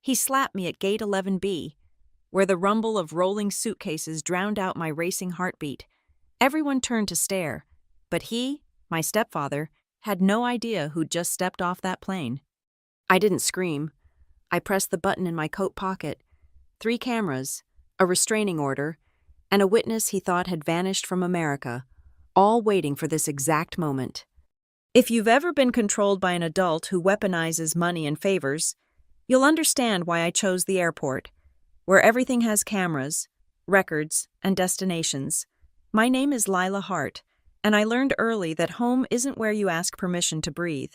He slapped me at gate 11B, where the rumble of rolling suitcases drowned out my racing heartbeat. Everyone turned to stare, but he, my stepfather, had no idea who'd just stepped off that plane. I didn't scream. I pressed the button in my coat pocket. 3 cameras, a restraining order, and a witness he thought had vanished from America, all waiting for this exact moment. If you've ever been controlled by an adult who weaponizes money and favors, you'll understand why I chose the airport, where everything has cameras, records, and destinations. My name is Lila Hart, and I learned early that home isn't where you ask permission to breathe.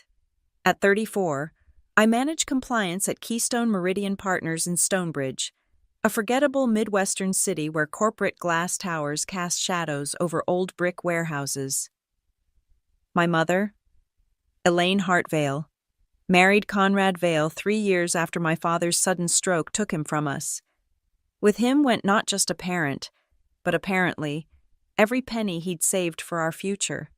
At 34, I manage compliance at Keystone Meridian Partners in Stonebridge, a forgettable Midwestern city where corporate glass towers cast shadows over old brick warehouses. My mother, Elaine Hart Vale, married Conrad Vale 3 years after my father's sudden stroke took him from us. With him went not just a parent, but apparently every penny he'd saved for our future.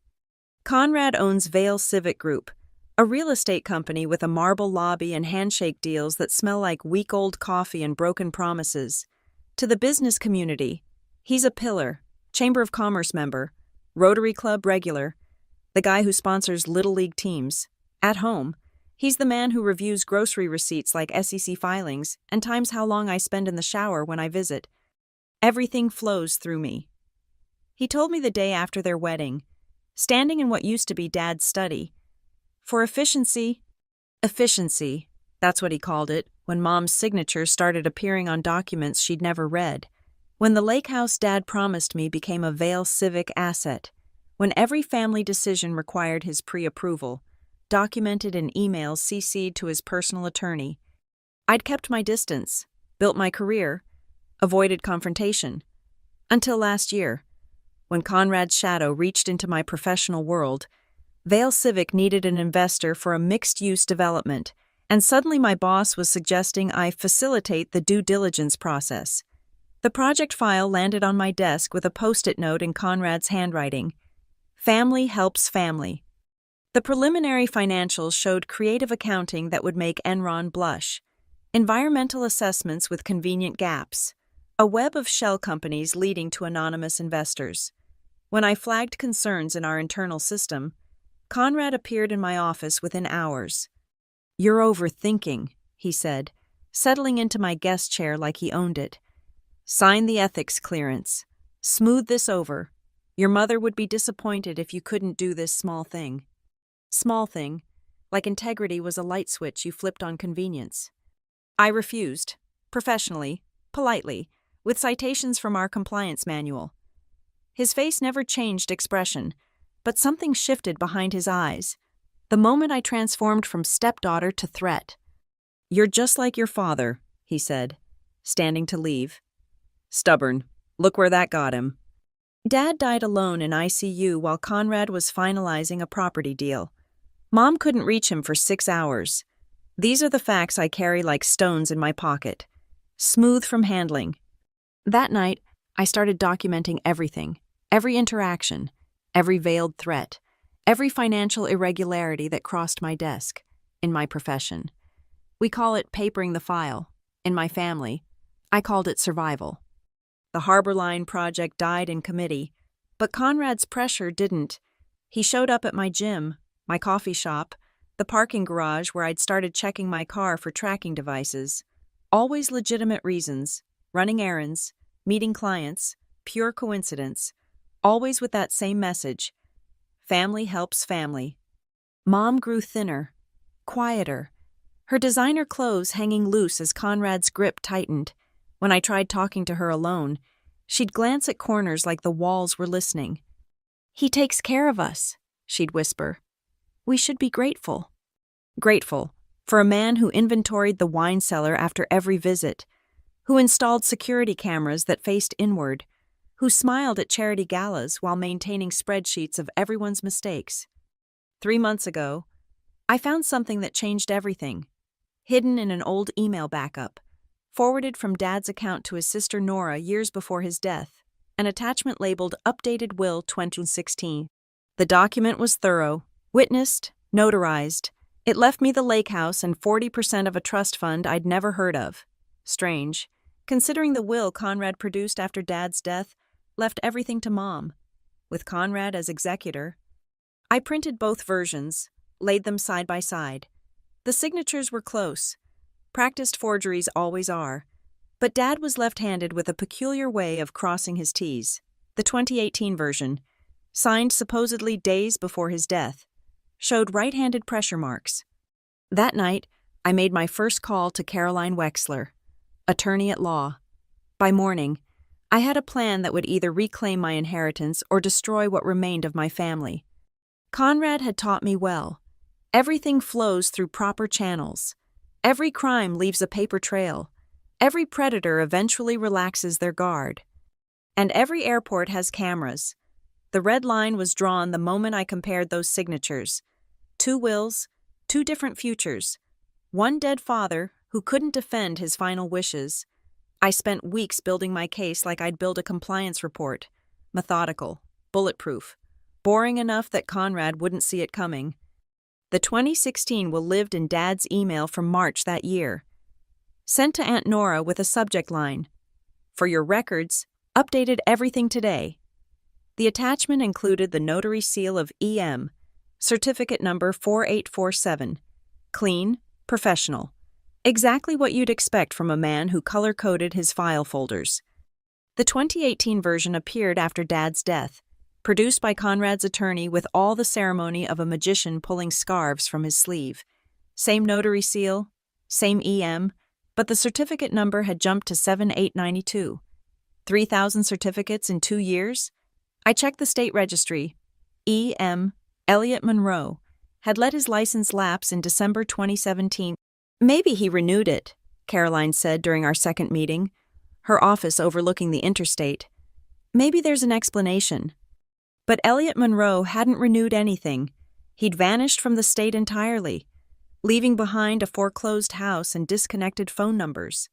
Conrad owns Vale Civic Group, a real estate company with a marble lobby and handshake deals that smell like week-old coffee and broken promises. To the business community, he's a pillar, Chamber of Commerce member, Rotary Club regular, the guy who sponsors Little League teams. At home, he's the man who reviews grocery receipts like SEC filings and times how long I spend in the shower when I visit. Everything flows through me. He told me the day after their wedding, standing in what used to be Dad's study, for efficiency, that's what he called it when Mom's signature started appearing on documents she'd never read, when the lake house Dad promised me became a Vale Civic asset, when every family decision required his pre-approval, documented in emails CC'd to his personal attorney. I'd kept my distance, built my career, avoided confrontation, until last year, when Conrad's shadow reached into my professional world. Vale Civic needed an investor for a mixed-use development, and suddenly my boss was suggesting I facilitate the due diligence process. The project file landed on my desk with a post-it note in Conrad's handwriting. Family helps family. The preliminary financials showed creative accounting that would make Enron blush, environmental assessments with convenient gaps, a web of shell companies leading to anonymous investors. When I flagged concerns in our internal system, Conrad appeared in my office within hours. "You're overthinking," he said, settling into my guest chair like he owned it. "Sign the ethics clearance. Smooth this over. Your mother would be disappointed if you couldn't do this small thing." Small thing, like integrity was a light switch you flipped on convenience. I refused, professionally, politely, with citations from our compliance manual. His face never changed expression, but something shifted behind his eyes, the moment I transformed from stepdaughter to threat. "You're just like your father," he said, standing to leave. "Stubborn. Look where that got him." Dad died alone in ICU while Conrad was finalizing a property deal. Mom couldn't reach him for 6 hours. These are the facts I carry like stones in my pocket, smooth from handling. That night, I started documenting everything, every interaction, every veiled threat, every financial irregularity that crossed my desk, in my profession. We call it papering the file. In my family, I called it survival. The Harbor Line project died in committee, but Conrad's pressure didn't. He showed up at my gym, my coffee shop, the parking garage where I'd started checking my car for tracking devices. Always legitimate reasons, running errands, meeting clients, pure coincidence. Always with that same message. Family helps family. Mom grew thinner, quieter, her designer clothes hanging loose as Conrad's grip tightened. When I tried talking to her alone, she'd glance at corners like the walls were listening. "He takes care of us," she'd whisper. "We should be grateful." Grateful for a man who inventoried the wine cellar after every visit, who installed security cameras that faced inward, who smiled at charity galas while maintaining spreadsheets of everyone's mistakes. 3 months ago, I found something that changed everything, hidden in an old email backup, forwarded from Dad's account to his sister Nora years before his death, an attachment labeled Updated Will 2016. The document was thorough, witnessed, notarized, It left me the lake house and 40% of a trust fund I'd never heard of. Strange, considering the will Conrad produced after Dad's death left everything to Mom, with Conrad as executor. I printed both versions, laid them side by side. The signatures were close. Practiced forgeries always are. But Dad was left-handed with a peculiar way of crossing his T's. The 2018 version, signed supposedly days before his death, showed right-handed pressure marks. That night, I made my first call to Caroline Wexler, attorney at law. By morning, I had a plan that would either reclaim my inheritance or destroy what remained of my family. Conrad had taught me well. Everything flows through proper channels. Every crime leaves a paper trail. Every predator eventually relaxes their guard. And every airport has cameras. The red line was drawn the moment I compared those signatures. 2 wills, 2 different futures. One dead father who couldn't defend his final wishes. I spent weeks building my case like I'd build a compliance report. Methodical, bulletproof, boring enough that Conrad wouldn't see it coming. The 2016 will lived in Dad's email from March that year. Sent to Aunt Nora with a subject line, "For your records, updated everything today." The attachment included the notary seal of EM, certificate number 4847. Clean, professional. Exactly what you'd expect from a man who color-coded his file folders. The 2018 version appeared after Dad's death, produced by Conrad's attorney with all the ceremony of a magician pulling scarves from his sleeve. Same notary seal, same EM, but the certificate number had jumped to 7892. 3,000 certificates in 2 years? I checked the state registry. E.M. Elliot Monroe had let his license lapse in December 2017. "Maybe he renewed it," Caroline said during our second meeting, her office overlooking the interstate. "Maybe there's an explanation." But Elliot Monroe hadn't renewed anything. He'd vanished from the state entirely, leaving behind a foreclosed house and disconnected phone numbers.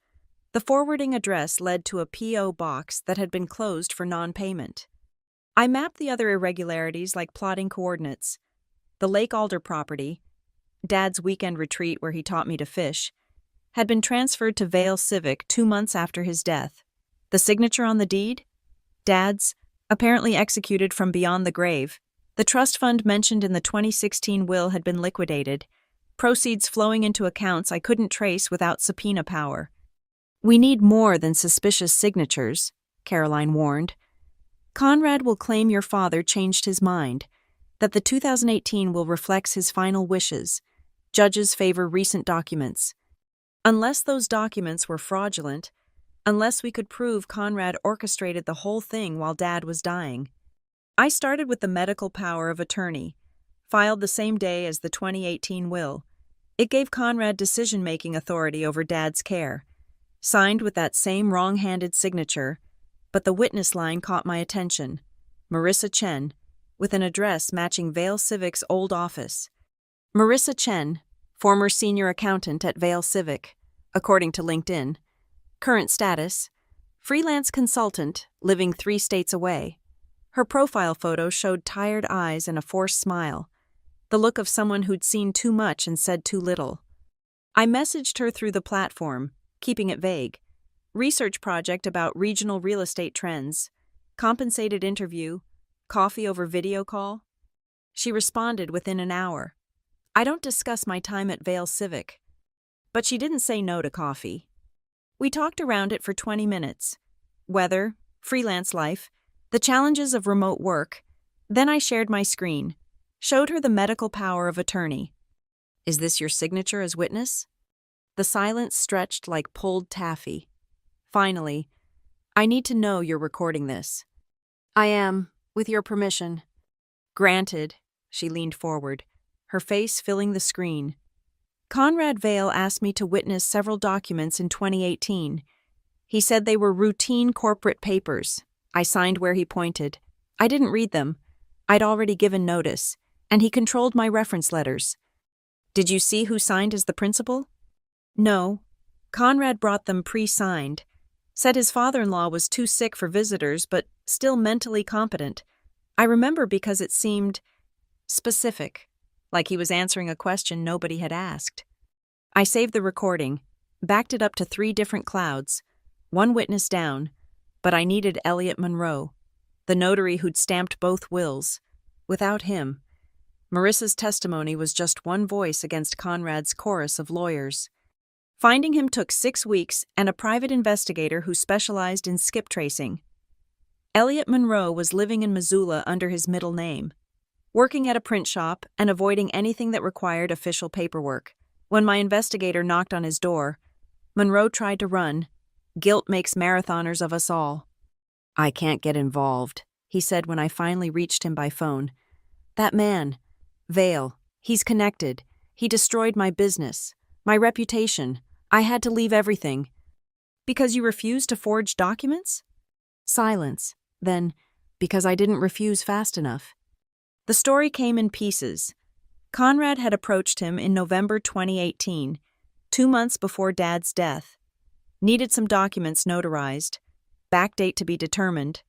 The forwarding address led to a P.O. box that had been closed for non-payment. I mapped the other irregularities like plotting coordinates. The Lake Alder property, Dad's weekend retreat where he taught me to fish, had been transferred to Vale Civic 2 months after his death. The signature on the deed? Dad's, apparently executed from beyond the grave. The trust fund mentioned in the 2016 will had been liquidated, proceeds flowing into accounts I couldn't trace without subpoena power. "We need more than suspicious signatures," Caroline warned. "Conrad will claim your father changed his mind, that the 2018 will reflects his final wishes. Judges favor recent documents. Unless those documents were fraudulent, unless we could prove Conrad orchestrated the whole thing while Dad was dying." I started with the medical power of attorney, filed the same day as the 2018 will. It gave Conrad decision-making authority over Dad's care. Signed with that same wrong-handed signature, but the witness line caught my attention. Marissa Chen, with an address matching Vale Civic's old office. Marissa Chen, former senior accountant at Vale Civic, according to LinkedIn. Current status, freelance consultant, living 3 states away. Her profile photo showed tired eyes and a forced smile, the look of someone who'd seen too much and said too little. I messaged her through the platform, keeping it vague. Research project about regional real estate trends, compensated interview, coffee over video call. She responded within an hour. "I don't discuss my time at Vale Civic." But she didn't say no to coffee. We talked around it for 20 minutes. Weather, freelance life, the challenges of remote work. Then I shared my screen, showed her the medical power of attorney. "Is this your signature as witness?" The silence stretched like pulled taffy. Finally, "I need to know you're recording this." "I am, with your permission." "Granted." She leaned forward, her face filling the screen. "Conrad Vale asked me to witness several documents in 2018. He said they were routine corporate papers. I signed where he pointed. I didn't read them. I'd already given notice, and he controlled my reference letters." "Did you see who signed as the principal?" "No. Conrad brought them pre-signed. Said his father-in-law was too sick for visitors, but still mentally competent. I remember because it seemed specific, like he was answering a question nobody had asked. I saved the recording, backed it up to 3 different clouds, one witness down, but I needed Elliot Monroe, the notary who'd stamped both wills. Without him, Marissa's testimony was just one voice against Conrad's chorus of lawyers. Finding him took 6 weeks and a private investigator who specialized in skip tracing. Elliot Monroe was living in Missoula under his middle name, working at a print shop and avoiding anything that required official paperwork. When my investigator knocked on his door, Monroe tried to run. Guilt makes marathoners of us all. "I can't get involved," he said when I finally reached him by phone. "That man, Vale, he's connected. He destroyed my business, my reputation. I had to leave everything." "Because you refused to forge documents?" Silence. Then, "Because I didn't refuse fast enough." The story came in pieces. Conrad had approached him in November 2018, 2 months before Dad's death. Needed some documents notarized, backdate to be determined.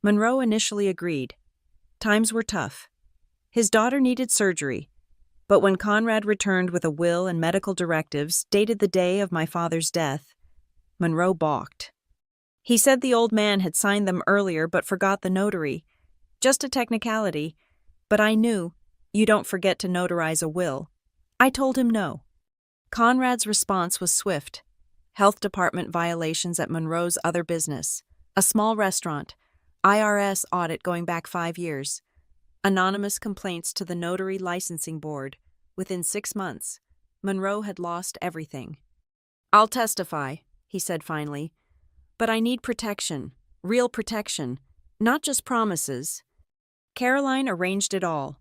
Monroe initially agreed. Times were tough. His daughter needed surgery, but when Conrad returned with a will and medical directives dated the day of my father's death, Monroe balked. He said the old man had signed them earlier but forgot the notary. Just a technicality, but I knew, you don't forget to notarize a will. I told him no. Conrad's response was swift. Health department violations at Monroe's other business, a small restaurant, IRS audit going back 5 years, anonymous complaints to the notary licensing board. Within 6 months, Monroe had lost everything. "I'll testify," he said finally. "But I need protection, real protection, not just promises." Caroline arranged it all.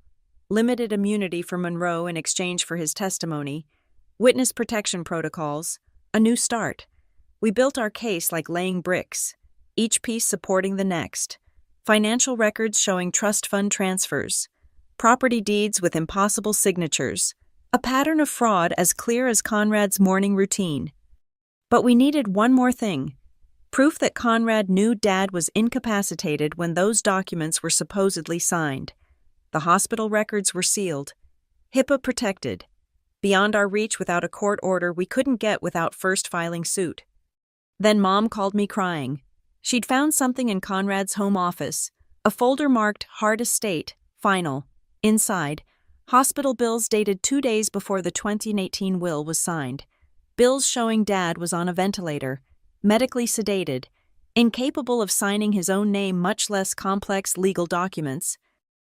Limited immunity for Monroe in exchange for his testimony, witness protection protocols, a new start. We built our case like laying bricks, each piece supporting the next. Financial records showing trust fund transfers, property deeds with impossible signatures, a pattern of fraud as clear as Conrad's morning routine. But we needed one more thing. Proof that Conrad knew Dad was incapacitated when those documents were supposedly signed. The hospital records were sealed, HIPAA protected, beyond our reach without a court order we couldn't get without first filing suit. Then Mom called me crying. She'd found something in Conrad's home office, a folder marked Hard Estate, Final. Inside, hospital bills dated 2 days before the 2018 will was signed. Bills showing Dad was on a ventilator, medically sedated, incapable of signing his own name, much less complex legal documents.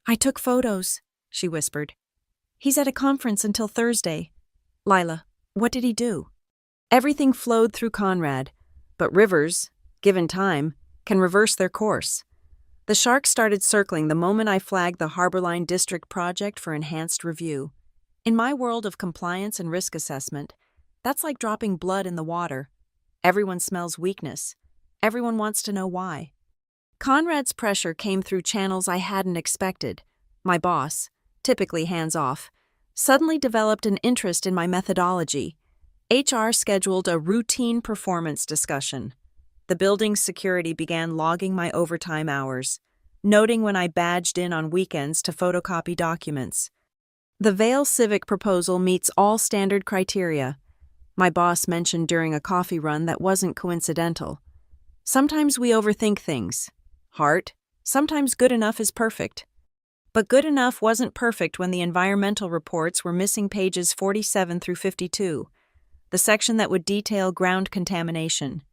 "I took photos," she whispered. "He's at a conference until Thursday." "Lila, what did he do?" Everything flowed through Conrad, but rivers, given time, can reverse their course. The sharks started circling the moment I flagged the Harborline District project for enhanced review. In my world of compliance and risk assessment, that's like dropping blood in the water. Everyone smells weakness. Everyone wants to know why. Conrad's pressure came through channels I hadn't expected. My boss, typically hands-off, suddenly developed an interest in my methodology. HR scheduled a routine performance discussion. The building's security began logging my overtime hours, noting when I badged in on weekends to photocopy documents. The Vale Civic proposal meets all standard criteria. My boss mentioned during a coffee run that wasn't coincidental. Sometimes we overthink things. Heart, sometimes good enough is perfect. But good enough wasn't perfect when the environmental reports were missing pages 47 through 52, the section that would detail ground contamination.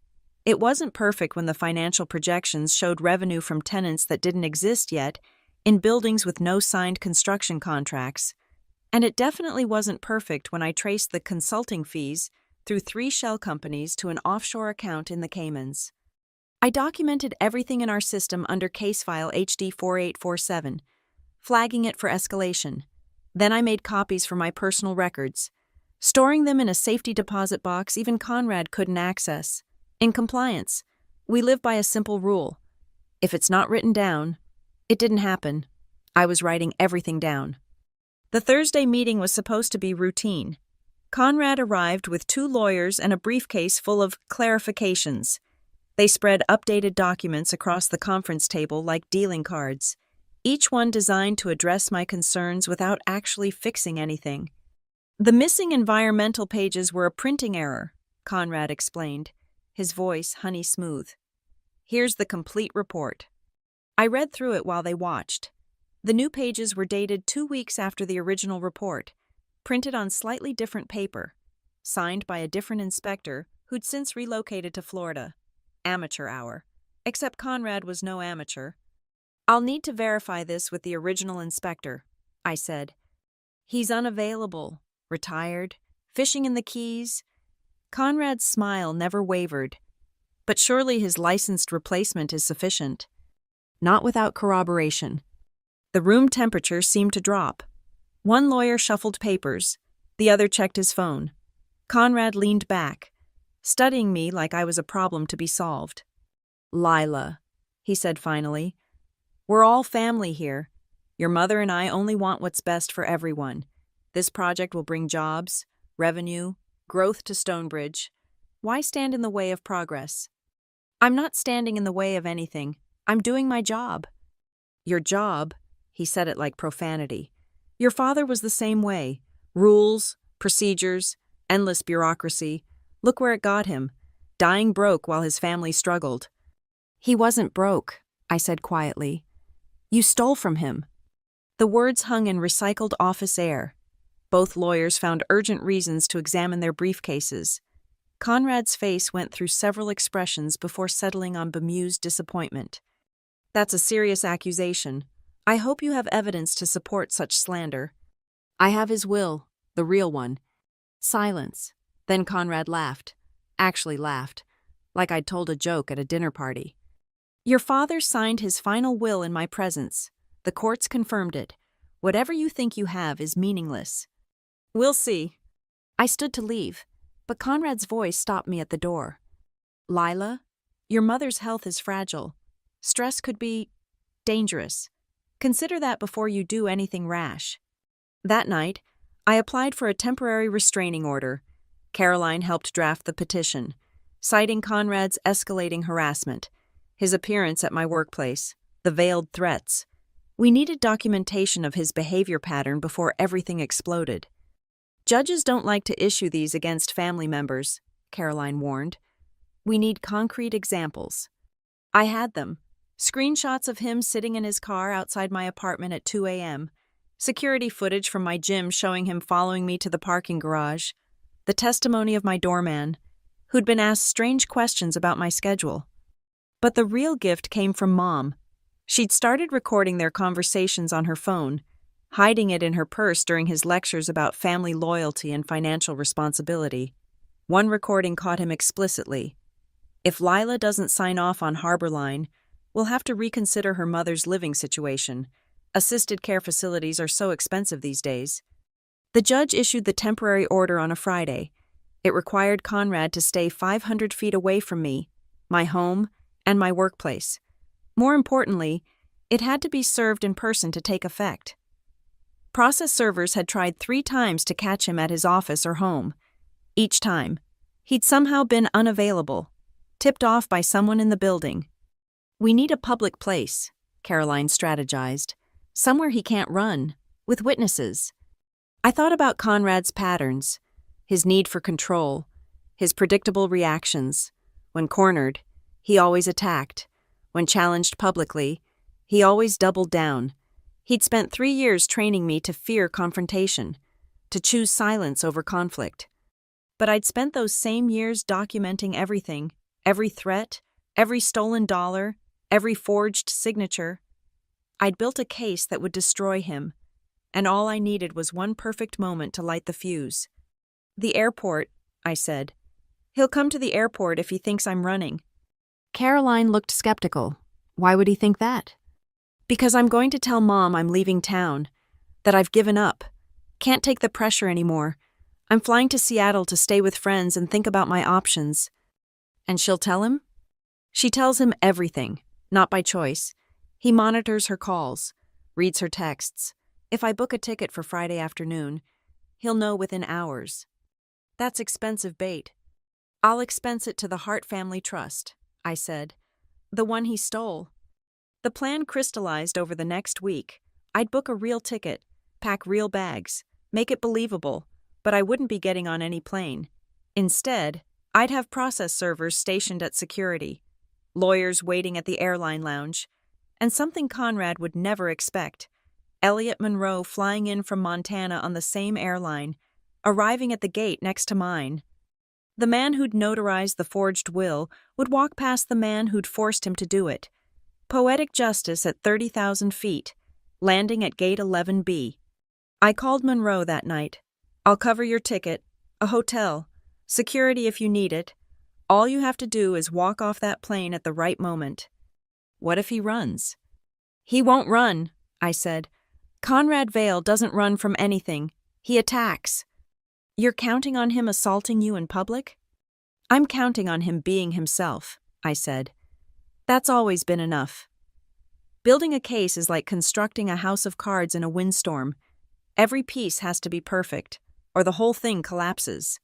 It wasn't perfect when the financial projections showed revenue from tenants that didn't exist yet in buildings with no signed construction contracts. And it definitely wasn't perfect when I traced the consulting fees through 3 shell companies to an offshore account in the Caymans. I documented everything in our system under case file HD 4847, flagging it for escalation. Then I made copies for my personal records, storing them in a safety deposit box even Conrad couldn't access. In compliance, we live by a simple rule. If it's not written down, it didn't happen. I was writing everything down. The Thursday meeting was supposed to be routine. Conrad arrived with 2 lawyers and a briefcase full of clarifications. They spread updated documents across the conference table like dealing cards. each one designed to address my concerns without actually fixing anything. The missing environmental pages were a printing error, Conrad explained, his voice honey smooth. Here's the complete report. I read through it while they watched. The new pages were dated 2 weeks after the original report, printed on slightly different paper, signed by a different inspector who'd since relocated to Florida. Amateur hour. Except Conrad was no amateur. I'll need to verify this with the original inspector, I said. He's unavailable, retired, fishing in the Keys. Conrad's smile never wavered. But surely his licensed replacement is sufficient. Not without corroboration. The room temperature seemed to drop. One lawyer shuffled papers, the other checked his phone. Conrad leaned back, studying me like I was a problem to be solved. Lila, he said finally, we're all family here. Your mother and I only want what's best for everyone. This project will bring jobs, revenue, growth to Stonebridge. Why stand in the way of progress? I'm not standing in the way of anything. I'm doing my job. Your job? He said it like profanity. Your father was the same way. Rules, procedures, endless bureaucracy. Look where it got him. Dying broke while his family struggled. He wasn't broke, I said quietly. You stole from him. The words hung in recycled office air. Both lawyers found urgent reasons to examine their briefcases. Conrad's face went through several expressions before settling on bemused disappointment. That's a serious accusation. I hope you have evidence to support such slander. I have his will, the real one. Silence. Then Conrad laughed. Actually laughed, like I'd told a joke at a dinner party. Your father signed his final will in my presence. The courts confirmed it. Whatever you think you have is meaningless. We'll see. I stood to leave, but Conrad's voice stopped me at the door. Lila, your mother's health is fragile. Stress could be dangerous. Consider that before you do anything rash. That night, I applied for a temporary restraining order. Caroline helped draft the petition, citing Conrad's escalating harassment, his appearance at my workplace, the veiled threats. We needed documentation of his behavior pattern before everything exploded. Judges don't like to issue these against family members, Caroline warned. We need concrete examples. I had them. Screenshots of him sitting in his car outside my apartment at 2 a.m., security footage from my gym showing him following me to the parking garage, the testimony of my doorman, who'd been asked strange questions about my schedule. But the real gift came from Mom. She'd started recording their conversations on her phone, hiding it in her purse during his lectures about family loyalty and financial responsibility. One recording caught him explicitly. If Lila doesn't sign off on Harbor Line, we'll have to reconsider her mother's living situation. Assisted care facilities are so expensive these days. The judge issued the temporary order on a Friday. It required Conrad to stay 500 feet away from me, my home, and my workplace. More importantly, it had to be served in person to take effect. Process servers had tried 3 times to catch him at his office or home. Each time, he'd somehow been unavailable, tipped off by someone in the building. We need a public place, Caroline strategized, somewhere he can't run, with witnesses. I thought about Conrad's patterns, his need for control, his predictable reactions. When cornered, he always attacked. When challenged publicly, he always doubled down. He'd spent 3 years training me to fear confrontation, to choose silence over conflict. But I'd spent those same years documenting everything, every threat, every stolen dollar, every forged signature. I'd built a case that would destroy him, and all I needed was one perfect moment to light the fuse. The airport, I said. He'll come to the airport if he thinks I'm running. Caroline looked skeptical. Why would he think that? Because I'm going to tell Mom I'm leaving town, that I've given up, can't take the pressure anymore. I'm flying to Seattle to stay with friends and think about my options. And she'll tell him? She tells him everything, not by choice. He monitors her calls, reads her texts. If I book a ticket for Friday afternoon, he'll know within hours. That's expensive bait. I'll expense it to the Hart Family Trust, I said. The one he stole. The plan crystallized over the next week. I'd book a real ticket, pack real bags, make it believable, but I wouldn't be getting on any plane. Instead, I'd have process servers stationed at security, lawyers waiting at the airline lounge, and something Conrad would never expect: Elliot Monroe flying in from Montana on the same airline, arriving at the gate next to mine. The man who'd notarized the forged will would walk past the man who'd forced him to do it. Poetic justice at 30,000 feet, landing at gate 11B. I called Monroe that night. "I'll cover your ticket, a hotel, security if you need it. All you have to do is walk off that plane at the right moment." "What if he runs?" "He won't run," I said. "Conrad Vale doesn't run from anything. He attacks." "You're counting on him assaulting you in public?" "I'm counting on him being himself," I said. That's always been enough. Building a case is like constructing a house of cards in a windstorm. Every piece has to be perfect, or the whole thing collapses.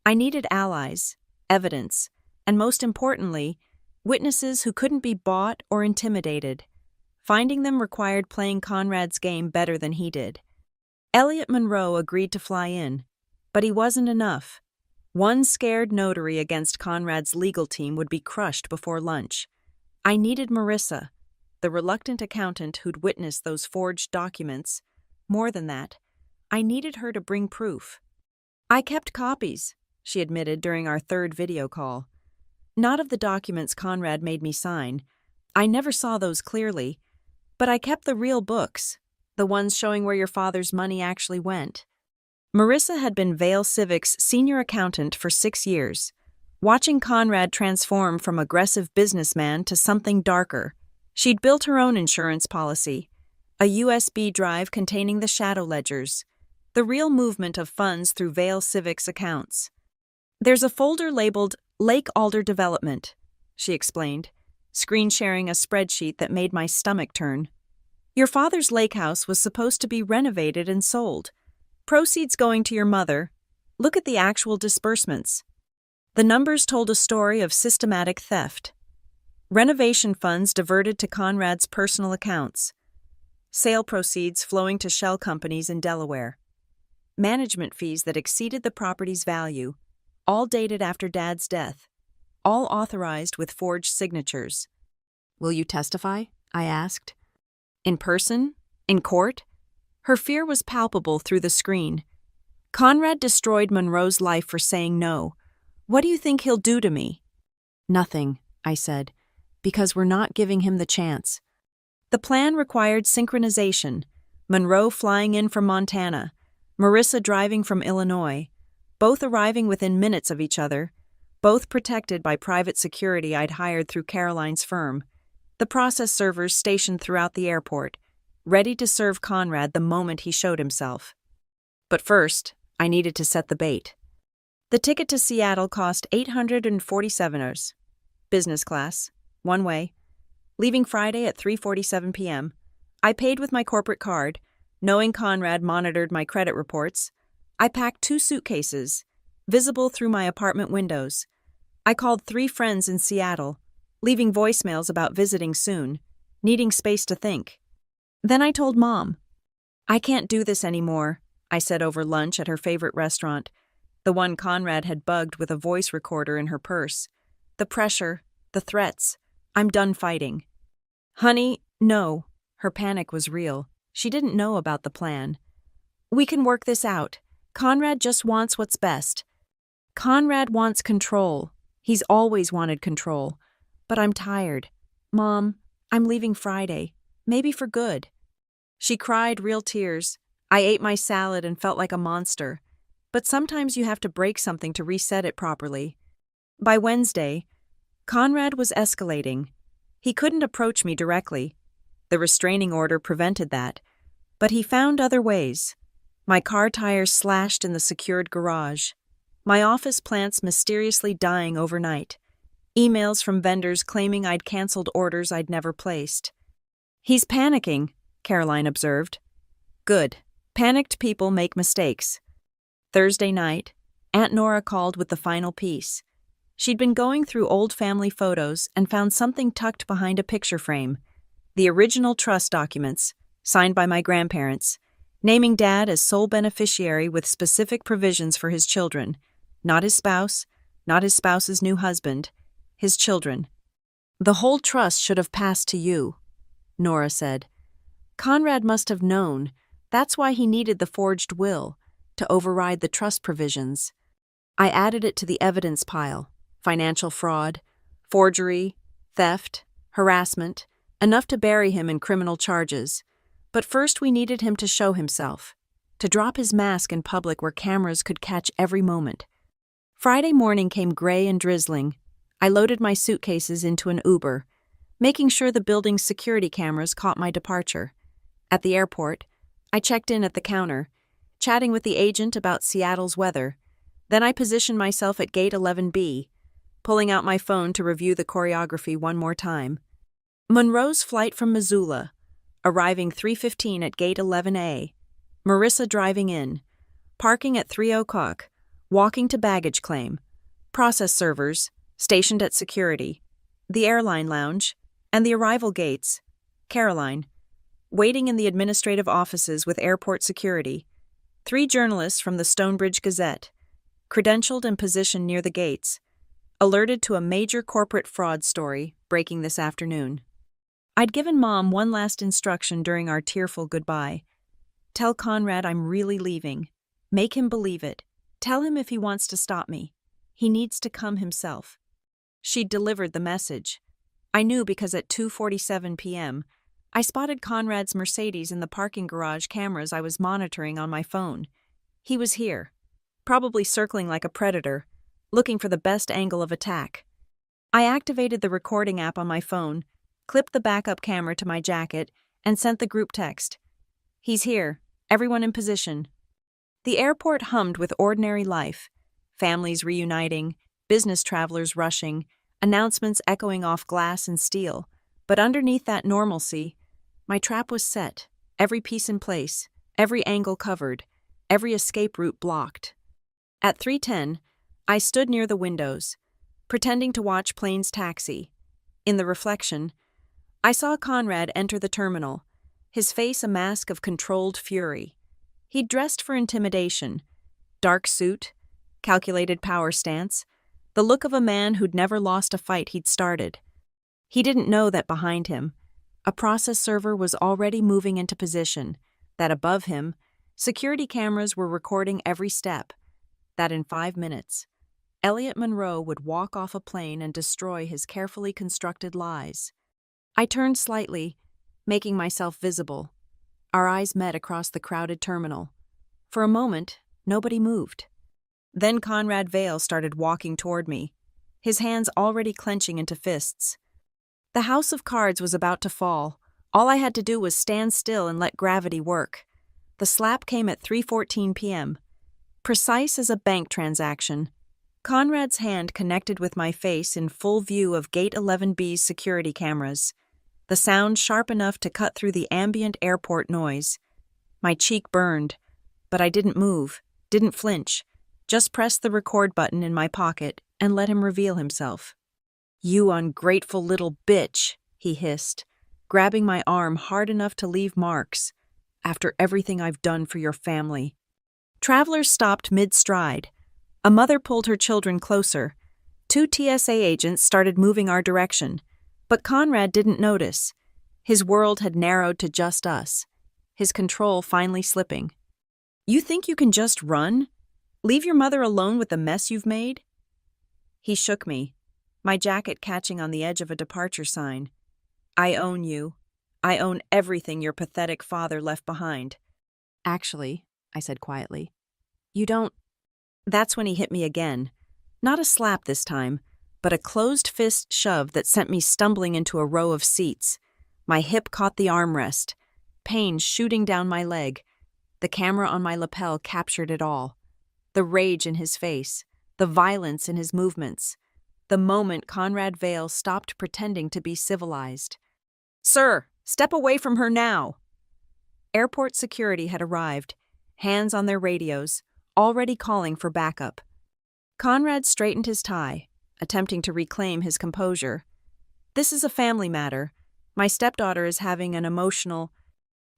I needed allies, evidence, and most importantly, witnesses who couldn't be bought or intimidated. Finding them required playing Conrad's game better than he did. Elliot Monroe agreed to fly in, but he wasn't enough. One scared notary against Conrad's legal team would be crushed before lunch. I needed Marissa, the reluctant accountant who'd witnessed those forged documents. More than that, I needed her to bring proof. "I kept copies," she admitted during our third video call. "Not of the documents Conrad made me sign. I never saw those clearly. But I kept the real books, the ones showing where your father's money actually went." Marissa had been Vale Civic's senior accountant for 6 years, watching Conrad transform from aggressive businessman to something darker. She'd built her own insurance policy, a USB drive containing the shadow ledgers, the real movement of funds through Vale Civic's accounts. "There's a folder labeled Lake Alder Development," she explained, screen sharing a spreadsheet that made my stomach turn. "Your father's lake house was supposed to be renovated and sold. Proceeds going to your mother. Look at the actual disbursements." The numbers told a story of systematic theft. Renovation funds diverted to Conrad's personal accounts. Sale proceeds flowing to shell companies in Delaware. Management fees that exceeded the property's value, all dated after Dad's death, all authorized with forged signatures. "Will you testify?" I asked. "In person? In court?" Her fear was palpable through the screen. "Conrad destroyed Monroe's life for saying no. What do you think he'll do to me?" "Nothing," I said, "because we're not giving him the chance." The plan required synchronization: Monroe flying in from Montana, Marissa driving from Illinois, both arriving within minutes of each other, both protected by private security I'd hired through Caroline's firm, the process servers stationed throughout the airport, ready to serve Conrad the moment he showed himself. But first, I needed to set the bait. The ticket to Seattle cost $847, business class, one way, leaving Friday at 3:47 p.m. I paid with my corporate card, knowing Conrad monitored my credit reports. I packed 2 suitcases, visible through my apartment windows. I called 3 friends in Seattle, leaving voicemails about visiting soon, needing space to think. Then I told Mom. "I can't do this anymore," I said over lunch at her favorite restaurant, the one Conrad had bugged with a voice recorder in her purse. "The pressure, the threats. I'm done fighting." "Honey, no." Her panic was real. She didn't know about the plan. "We can work this out. Conrad just wants what's best." "Conrad wants control. He's always wanted control. But I'm tired. Mom, I'm leaving Friday. Maybe for good." She cried real tears. I ate my salad and felt like a monster. But sometimes you have to break something to reset it properly. By Wednesday, Conrad was escalating. He couldn't approach me directly. The restraining order prevented that. But he found other ways. My car tires slashed in the secured garage. My office plants mysteriously dying overnight. Emails from vendors claiming I'd canceled orders I'd never placed. "He's panicking," Caroline observed. "Good. Panicked people make mistakes." Thursday night, Aunt Nora called with the final piece. She'd been going through old family photos and found something tucked behind a picture frame. The original trust documents, signed by my grandparents, naming Dad as sole beneficiary with specific provisions for his children, not his spouse, not his spouse's new husband, his children. "The whole trust should have passed to you," Nora said. "Conrad must have known. That's why he needed the forged will, to override the trust provisions." I added it to the evidence pile: financial fraud, forgery, theft, harassment, enough to bury him in criminal charges. But first we needed him to show himself, to drop his mask in public where cameras could catch every moment. Friday morning came gray and drizzling. I loaded my suitcases into an Uber, making sure the building's security cameras caught my departure. At the airport, I checked in at the counter, chatting with the agent about Seattle's weather. Then I positioned myself at Gate 11B, pulling out my phone to review the choreography one more time. Monroe's flight from Missoula, arriving 3:15 at Gate 11A. Marissa driving in, parking at 3 o'clock, walking to baggage claim, process servers, stationed at security, the airline lounge, and the arrival gates. Caroline, waiting in the administrative offices with airport security. 3 journalists from the Stonebridge Gazette, credentialed and positioned near the gates, alerted to a major corporate fraud story breaking this afternoon. I'd given Mom one last instruction during our tearful goodbye. "Tell Conrad I'm really leaving. Make him believe it. Tell him if he wants to stop me. He needs to come himself." She'd delivered the message. I knew because at 2:47 p.m., I spotted Conrad's Mercedes in the parking garage cameras I was monitoring on my phone. He was here, probably circling like a predator, looking for the best angle of attack. I activated the recording app on my phone, clipped the backup camera to my jacket, and sent the group text. "He's here. Everyone in position." The airport hummed with ordinary life, families reuniting, business travelers rushing, announcements echoing off glass and steel. But underneath that normalcy, my trap was set, every piece in place, every angle covered, every escape route blocked. At 3:10, I stood near the windows, pretending to watch planes taxi. In the reflection, I saw Conrad enter the terminal, his face a mask of controlled fury. He'd dressed for intimidation: dark suit, calculated power stance, the look of a man who'd never lost a fight he'd started. He didn't know that behind him, a process server was already moving into position, that above him, security cameras were recording every step, that in 5 minutes, Elliot Monroe would walk off a plane and destroy his carefully constructed lies. I turned slightly, making myself visible. Our eyes met across the crowded terminal. For a moment, nobody moved. Then Conrad Vale started walking toward me, his hands already clenching into fists. The house of cards was about to fall. All I had to do was stand still and let gravity work. The slap came at 3:14 p.m., precise as a bank transaction. Conrad's hand connected with my face in full view of Gate 11B's security cameras, the sound sharp enough to cut through the ambient airport noise. My cheek burned, but I didn't move, didn't flinch, just pressed the record button in my pocket and let him reveal himself. "You ungrateful little bitch," he hissed, grabbing my arm hard enough to leave marks. "After everything I've done for your family." Travelers stopped mid-stride. A mother pulled her children closer. 2 TSA agents started moving our direction, but Conrad didn't notice. His world had narrowed to just us, his control finally slipping. "You think you can just run? Leave your mother alone with the mess you've made?" He shook me, my jacket catching on the edge of a departure sign. "I own you. I own everything your pathetic father left behind." "Actually," I said quietly, "you don't—" That's when he hit me again. Not a slap this time, but a closed fist shove that sent me stumbling into a row of seats. My hip caught the armrest, pain shooting down my leg. The camera on my lapel captured it all. The rage in his face, the violence in his movements. The moment Conrad Vale stopped pretending to be civilized. "Sir, step away from her now!" Airport security had arrived, hands on their radios, already calling for backup. Conrad straightened his tie, attempting to reclaim his composure. "This is a family matter. My stepdaughter is having an emotional—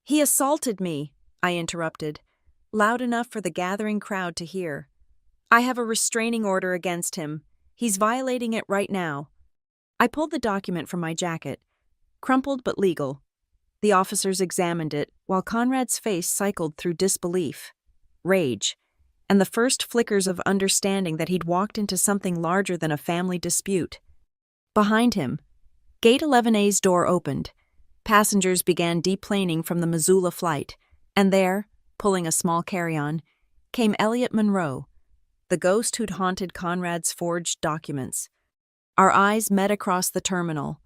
He assaulted me, I interrupted, loud enough for the gathering crowd to hear. I have a restraining order against him. He's violating it right now. I pulled the document from my jacket, crumpled but legal. The officers examined it, while Conrad's face cycled through disbelief, rage, and the first flickers of understanding that he'd walked into something larger than a family dispute. Behind him, Gate 11A's door opened. Passengers began deplaning from the Missoula flight, and there, pulling a small carry-on, came Elliot Monroe, the ghost who'd haunted Conrad's forged documents. Our eyes met across the terminal.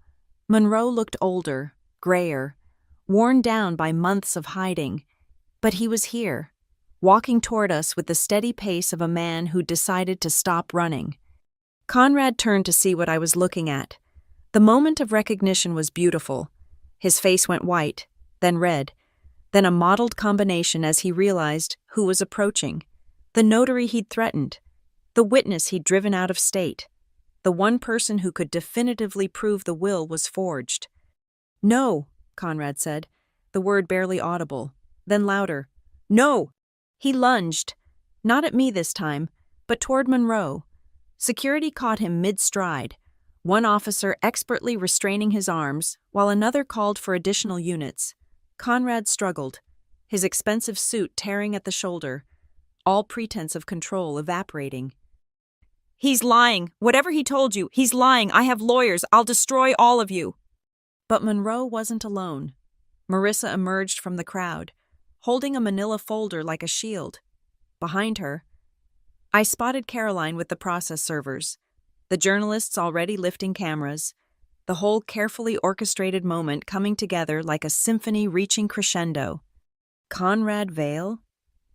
Monroe looked older, grayer, worn down by months of hiding, but he was here, walking toward us with the steady pace of a man who'd decided to stop running. Conrad turned to see what I was looking at. The moment of recognition was beautiful. His face went white, then red, then a mottled combination as he realized who was approaching. The notary he'd threatened, the witness he'd driven out of state, the one person who could definitively prove the will was forged. "No," Conrad said, the word barely audible, then louder. "No!" He lunged, not at me this time, but toward Monroe. Security caught him mid-stride, one officer expertly restraining his arms, while another called for additional units. Conrad struggled, his expensive suit tearing at the shoulder, all pretense of control evaporating. "He's lying! Whatever he told you, he's lying! I have lawyers! I'll destroy all of you!" But Monroe wasn't alone. Marissa emerged from the crowd, holding a manila folder like a shield. Behind her, I spotted Caroline with the process servers, the journalists already lifting cameras, the whole carefully orchestrated moment coming together like a symphony reaching crescendo. Conrad Vale,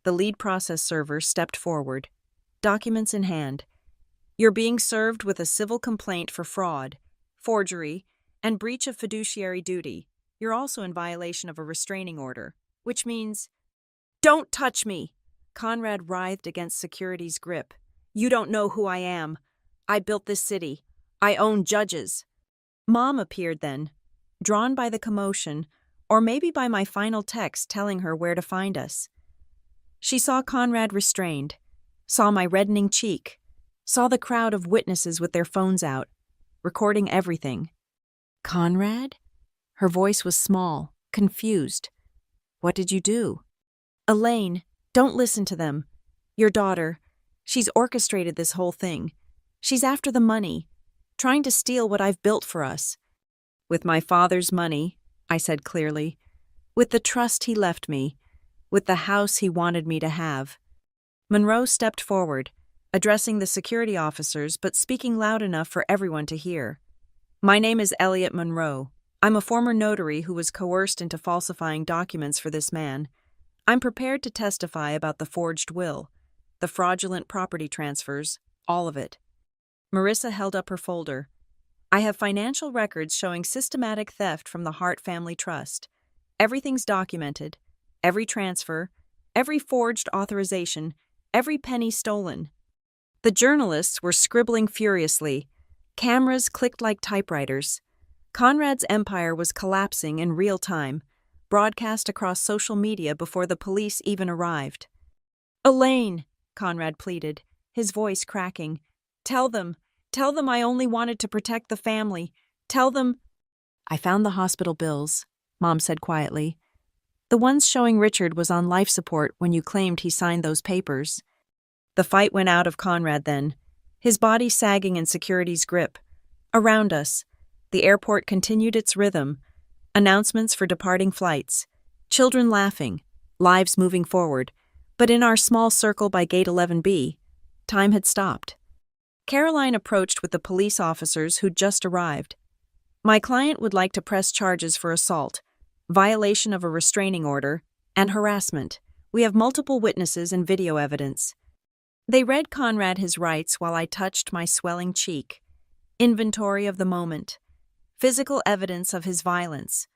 the lead process server, stepped forward, documents in hand. "You're being served with a civil complaint for fraud, forgery, and breach of fiduciary duty. You're also in violation of a restraining order, which means—" "Don't touch me!" Conrad writhed against security's grip. "You don't know who I am. I built this city. I own judges." Mom appeared then, drawn by the commotion, or maybe by my final text telling her where to find us. She saw Conrad restrained, saw my reddening cheek, saw the crowd of witnesses with their phones out, recording everything. "Conrad?" Her voice was small, confused. "What did you do?" "Elaine, don't listen to them. Your daughter, she's orchestrated this whole thing. She's after the money, trying to steal what I've built for us." "With my father's money," I said clearly. "With the trust he left me. With the house he wanted me to have." Monroe stepped forward, addressing the security officers but speaking loud enough for everyone to hear. "My name is Elliot Monroe. I'm a former notary who was coerced into falsifying documents for this man. I'm prepared to testify about the forged will, the fraudulent property transfers, all of it." Marissa held up her folder. "I have financial records showing systematic theft from the Hart Family Trust. Everything's documented. Every transfer, every forged authorization, every penny stolen." The journalists were scribbling furiously. Cameras clicked like typewriters. Conrad's empire was collapsing in real time, broadcast across social media before the police even arrived. "Elaine," Conrad pleaded, his voice cracking. Tell them I only wanted to protect the family. Tell them—" "I found the hospital bills," Mom said quietly. "The ones showing Richard was on life support when you claimed he signed those papers." The fight went out of Conrad then, his body sagging in security's grip. Around us, the airport continued its rhythm, announcements for departing flights, children laughing, lives moving forward, but in our small circle by Gate 11B, time had stopped. Caroline approached with the police officers who'd just arrived. "My client would like to press charges for assault, violation of a restraining order, and harassment. We have multiple witnesses and video evidence." They read Conrad his rights while I touched my swelling cheek. Inventory of the moment. Physical evidence of his violence.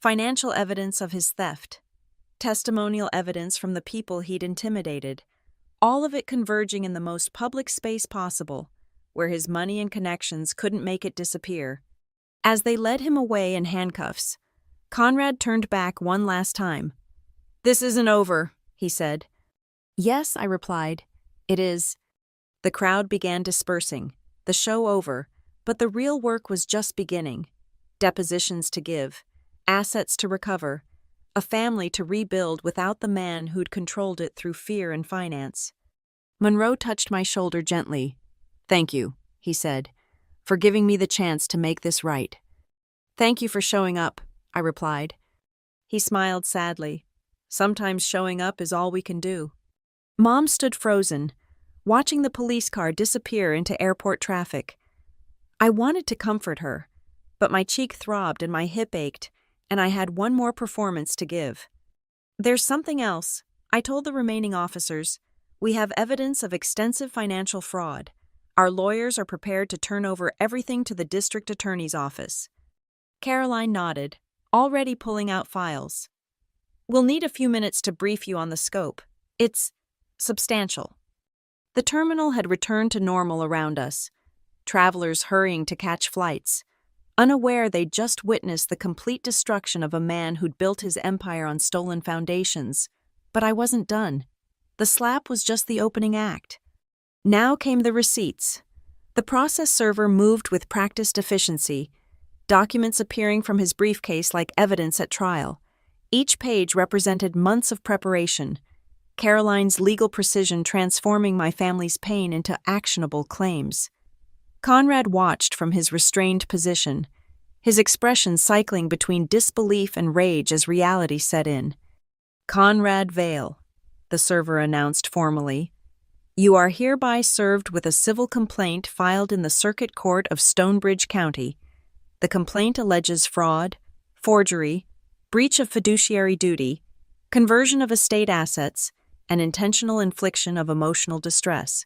Financial evidence of his theft. Testimonial evidence from the people he'd intimidated. All of it converging in the most public space possible, where his money and connections couldn't make it disappear. As they led him away in handcuffs, Conrad turned back one last time. "This isn't over," he said. "Yes," I replied. "It is." The crowd began dispersing, the show over, but the real work was just beginning. Depositions to give, assets to recover, a family to rebuild without the man who'd controlled it through fear and finance. Monroe touched my shoulder gently. "Thank you," he said, "for giving me the chance to make this right." "Thank you for showing up," I replied. He smiled sadly. "Sometimes showing up is all we can do." Mom stood frozen, watching the police car disappear into airport traffic. I wanted to comfort her, but my cheek throbbed and my hip ached, and I had one more performance to give. "There's something else," I told the remaining officers. "We have evidence of extensive financial fraud. Our lawyers are prepared to turn over everything to the district attorney's office." Caroline nodded, already pulling out files. "We'll need a few minutes to brief you on the scope. It's substantial." The terminal had returned to normal around us, travelers hurrying to catch flights, unaware they'd just witnessed the complete destruction of a man who'd built his empire on stolen foundations. But I wasn't done. The slap was just the opening act. Now came the receipts. The process server moved with practiced efficiency, documents appearing from his briefcase like evidence at trial. Each page represented months of preparation, Caroline's legal precision transforming my family's pain into actionable claims. Conrad watched from his restrained position, his expression cycling between disbelief and rage as reality set in. "Conrad Vale," the server announced formally, "you are hereby served with a civil complaint filed in the Circuit Court of Stonebridge County. The complaint alleges fraud, forgery, breach of fiduciary duty, conversion of estate assets, and intentional infliction of emotional distress."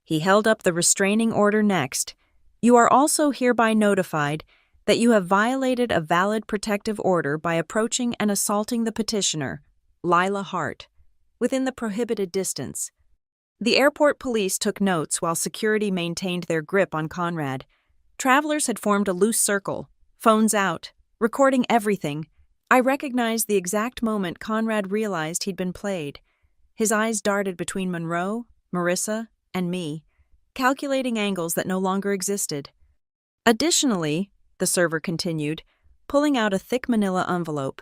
He held up the restraining order next. "You are also hereby notified that you have violated a valid protective order by approaching and assaulting the petitioner, Lila Hart, within the prohibited distance." The airport police took notes while security maintained their grip on Conrad. Travelers had formed a loose circle, phones out, recording everything. I recognized the exact moment Conrad realized he'd been played. His eyes darted between Monroe, Marissa, and me, calculating angles that no longer existed. "Additionally," the server continued, pulling out a thick manila envelope,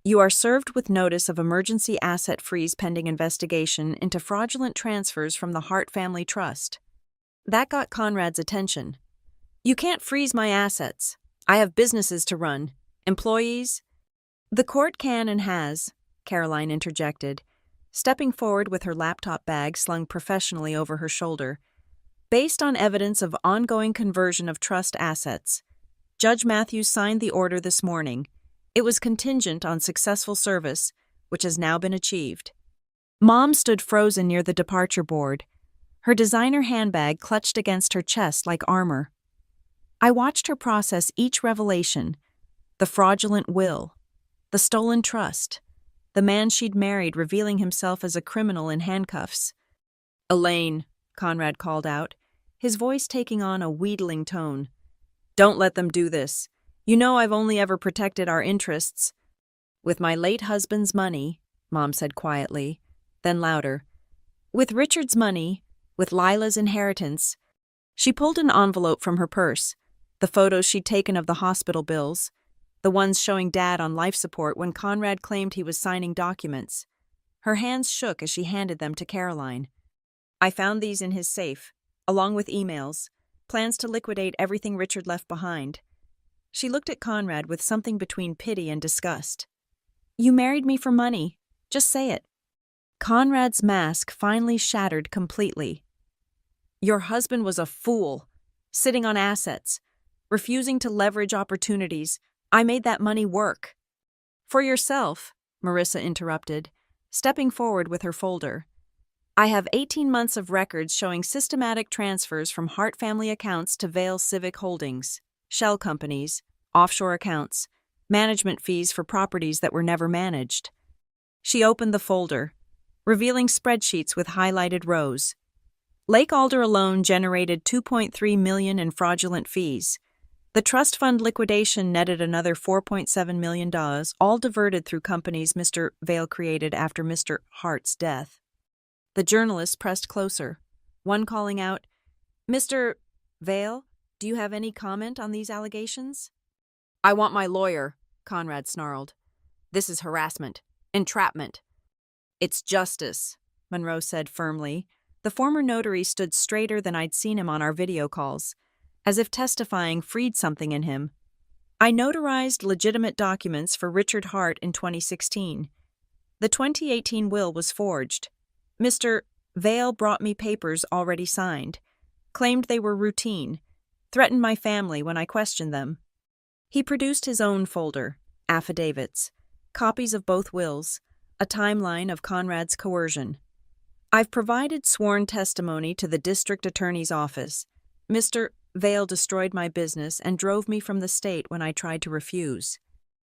"you are served with notice of emergency asset freeze pending investigation into fraudulent transfers from the Hart Family Trust." That got Conrad's attention. "You can't freeze my assets. I have businesses to run, employees." "The court can and has," Caroline interjected, stepping forward with her laptop bag slung professionally over her shoulder. "Based on evidence of ongoing conversion of trust assets, Judge Matthews signed the order this morning. It was contingent on successful service, which has now been achieved." Mom stood frozen near the departure board, her designer handbag clutched against her chest like armor. I watched her process each revelation: the fraudulent will, the stolen trust, the man she'd married revealing himself as a criminal in handcuffs. "Elaine," Conrad called out, his voice taking on a wheedling tone. "Don't let them do this. You know I've only ever protected our interests." "With my late husband's money," Mom said quietly, then louder. "With Richard's money, with Lila's inheritance." She pulled an envelope from her purse, the photos she'd taken of the hospital bills, the ones showing Dad on life support when Conrad claimed he was signing documents. Her hands shook as she handed them to Caroline. "I found these in his safe, along with emails, plans to liquidate everything Richard left behind." She looked at Conrad with something between pity and disgust. "You married me for money. Just say it." Conrad's mask finally shattered completely. "Your husband was a fool, sitting on assets, refusing to leverage opportunities. I made that money work." "For yourself," Marissa interrupted, stepping forward with her folder. "I have 18 months of records showing systematic transfers from Hart family accounts to Vale Civic Holdings, shell companies, offshore accounts, management fees for properties that were never managed." She opened the folder, revealing spreadsheets with highlighted rows. Lake Alder alone generated $2.3 million in fraudulent fees. The trust fund liquidation netted another $4.7 million, all diverted through companies Mr. Vale created after Mr. Hart's death. The journalists pressed closer, one calling out, "Mr. Vale, do you have any comment on these allegations?" "I want my lawyer," Conrad snarled. "This is harassment, entrapment." "It's justice," Monroe said firmly. The former notary stood straighter than I'd seen him on our video calls, as if testifying freed something in him. "I notarized legitimate documents for Richard Hart in 2016. The 2018 will was forged. Mr. Vale brought me papers already signed, claimed they were routine, threatened my family when I questioned them." He produced his own folder, affidavits, copies of both wills, a timeline of Conrad's coercion. "I've provided sworn testimony to the district attorney's office. Mr. Vale destroyed my business and drove me from the state when I tried to refuse."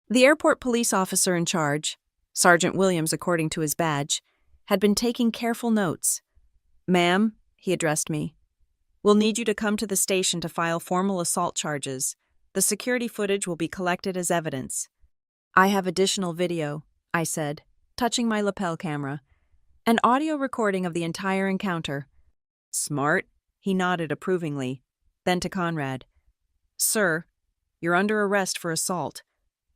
The airport police officer in charge, Sergeant Williams according to his badge, had been taking careful notes. "Ma'am," he addressed me, "we'll need you to come to the station to file formal assault charges. The security footage will be collected as evidence." "I have additional video," I said, touching my lapel camera. "An audio recording of the entire encounter." "Smart," he nodded approvingly. Then to Conrad, "Sir, you're under arrest for assault,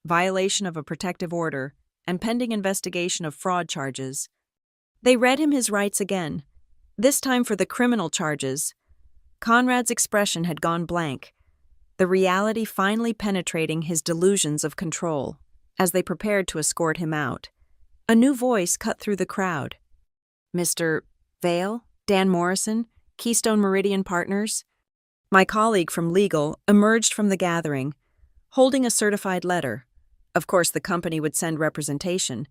violation of a protective order, and pending investigation of fraud charges." They read him his rights again, this time for the criminal charges. Conrad's expression had gone blank, the reality finally penetrating his delusions of control, as they prepared to escort him out. A new voice cut through the crowd. "Mr. Vale? Dan Morrison? Keystone Meridian Partners?" My colleague from legal emerged from the gathering, holding a certified letter. Of course, the company would send representation.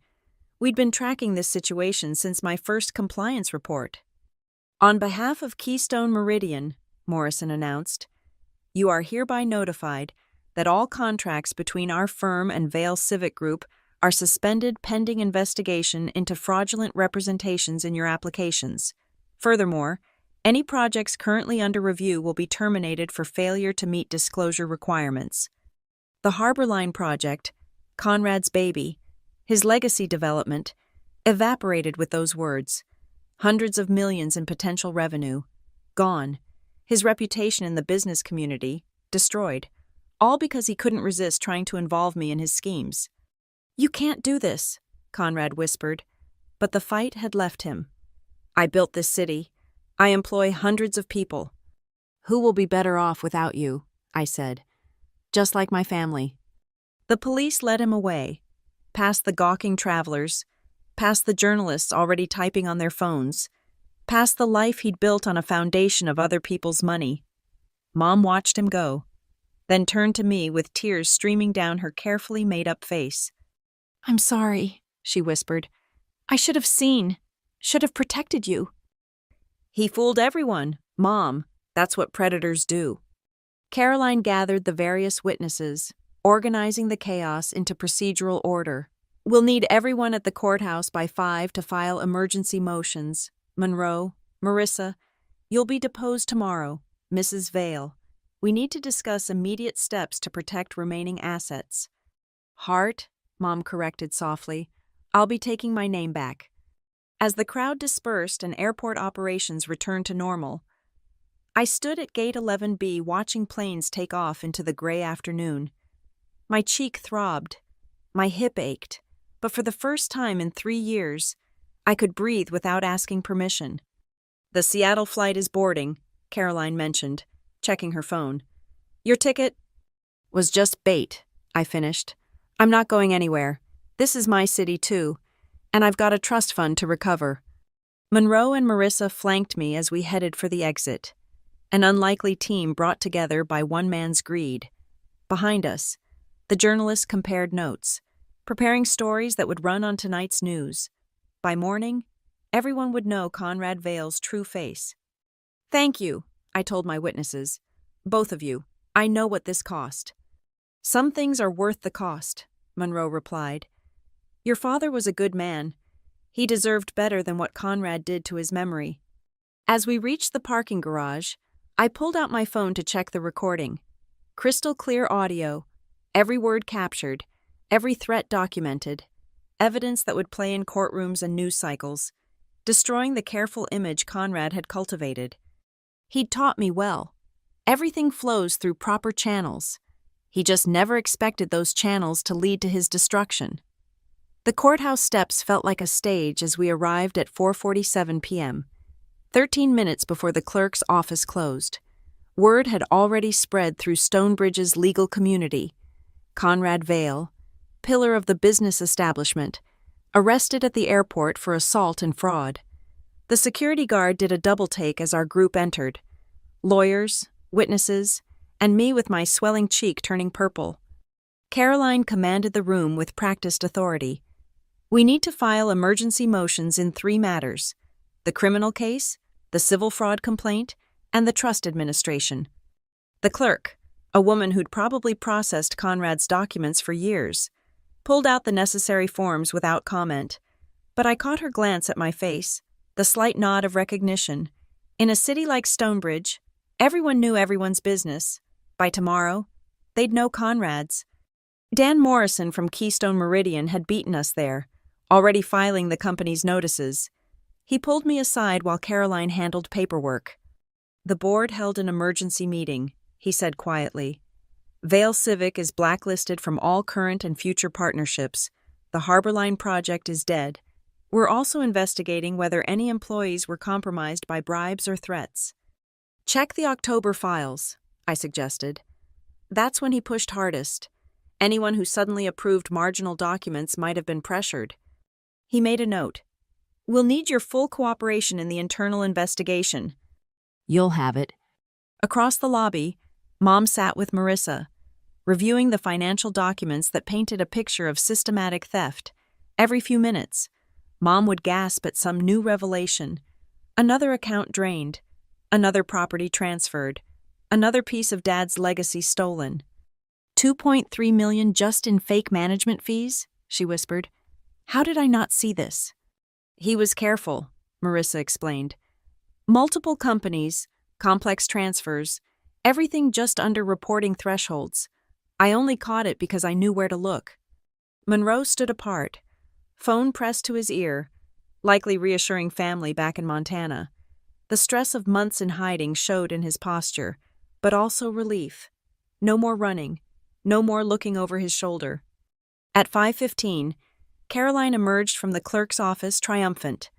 We'd been tracking this situation since my first compliance report. "On behalf of Keystone Meridian," Morrison announced, "you are hereby notified that all contracts between our firm and Vale Civic Group are suspended pending investigation into fraudulent representations in your applications. Furthermore, any projects currently under review will be terminated for failure to meet disclosure requirements." The Harbor Line project, Conrad's baby, his legacy development, evaporated with those words. Hundreds of millions in potential revenue, gone. His reputation in the business community, destroyed. All because he couldn't resist trying to involve me in his schemes. "You can't do this," Conrad whispered, but the fight had left him. "I built this city. I employ hundreds of people. Who will be better off without you?" I said. "Just like my family." The police led him away, past the gawking travelers, past the journalists already typing on their phones, past the life he'd built on a foundation of other people's money. Mom watched him go, then turned to me with tears streaming down her carefully made-up face. "I'm sorry," she whispered. "I should have seen, should have protected you." "He fooled everyone, Mom. That's what predators do." Caroline gathered the various witnesses, organizing the chaos into procedural order. "We'll need everyone at the courthouse by 5 to file emergency motions. Monroe, Marissa, you'll be deposed tomorrow. Mrs. Vale, we need to discuss immediate steps to protect remaining assets." "Hart," Mom corrected softly. "I'll be taking my name back." As the crowd dispersed and airport operations returned to normal, I stood at Gate 11B watching planes take off into the gray afternoon. My cheek throbbed, my hip ached, but for the first time in 3 years, I could breathe without asking permission. "The Seattle flight is boarding," Caroline mentioned, checking her phone. "Your ticket?" "Was just bait," I finished. "I'm not going anywhere. This is my city too, and I've got a trust fund to recover." Monroe and Marissa flanked me as we headed for the exit, an unlikely team brought together by one man's greed. Behind us, the journalists compared notes, preparing stories that would run on tonight's news. By morning, everyone would know Conrad Vale's true face. "Thank you," I told my witnesses. "Both of you. I know what this cost." "Some things are worth the cost," Monroe replied. "Your father was a good man. He deserved better than what Conrad did to his memory." As we reached the parking garage, I pulled out my phone to check the recording. Crystal clear audio, every word captured, every threat documented, evidence that would play in courtrooms and news cycles, destroying the careful image Conrad had cultivated. He'd taught me well. Everything flows through proper channels. He just never expected those channels to lead to his destruction. The courthouse steps felt like a stage as we arrived at 4:47 p.m., 13 minutes before the clerk's office closed. Word had already spread through Stonebridge's legal community. Conrad Vale, pillar of the business establishment, arrested at the airport for assault and fraud. The security guard did a double-take as our group entered. Lawyers, witnesses, and me with my swelling cheek turning purple. Caroline commanded the room with practiced authority. We need to file emergency motions in 3 matters: the criminal case, the civil fraud complaint, and the trust administration. The clerk, a woman who'd probably processed Conrad's documents for years, pulled out the necessary forms without comment, but I caught her glance at my face, the slight nod of recognition. In a city like Stonebridge, everyone knew everyone's business. By tomorrow, they'd know Conrad's. Dan Morrison from Keystone Meridian had beaten us there, already filing the company's notices. He pulled me aside while Caroline handled paperwork. The board held an emergency meeting, he said quietly. Vale Civic is blacklisted from all current and future partnerships. The Harborline project is dead. We're also investigating whether any employees were compromised by bribes or threats. Check the October files, I suggested. That's when he pushed hardest. Anyone who suddenly approved marginal documents might have been pressured. He made a note. We'll need your full cooperation in the internal investigation. You'll have it. Across the lobby, Mom sat with Marissa, reviewing the financial documents that painted a picture of systematic theft. Every few minutes, Mom would gasp at some new revelation. Another account drained, another property transferred, another piece of Dad's legacy stolen. $2.3 million just in fake management fees, she whispered. How did I not see this? He was careful, Marissa explained. Multiple companies, complex transfers, everything just under reporting thresholds. I only caught it because I knew where to look. Monroe stood apart, phone pressed to his ear, likely reassuring family back in Montana. The stress of months in hiding showed in his posture, but also relief. No more running, no more looking over his shoulder. At 5:15, Caroline emerged from the clerk's office triumphant.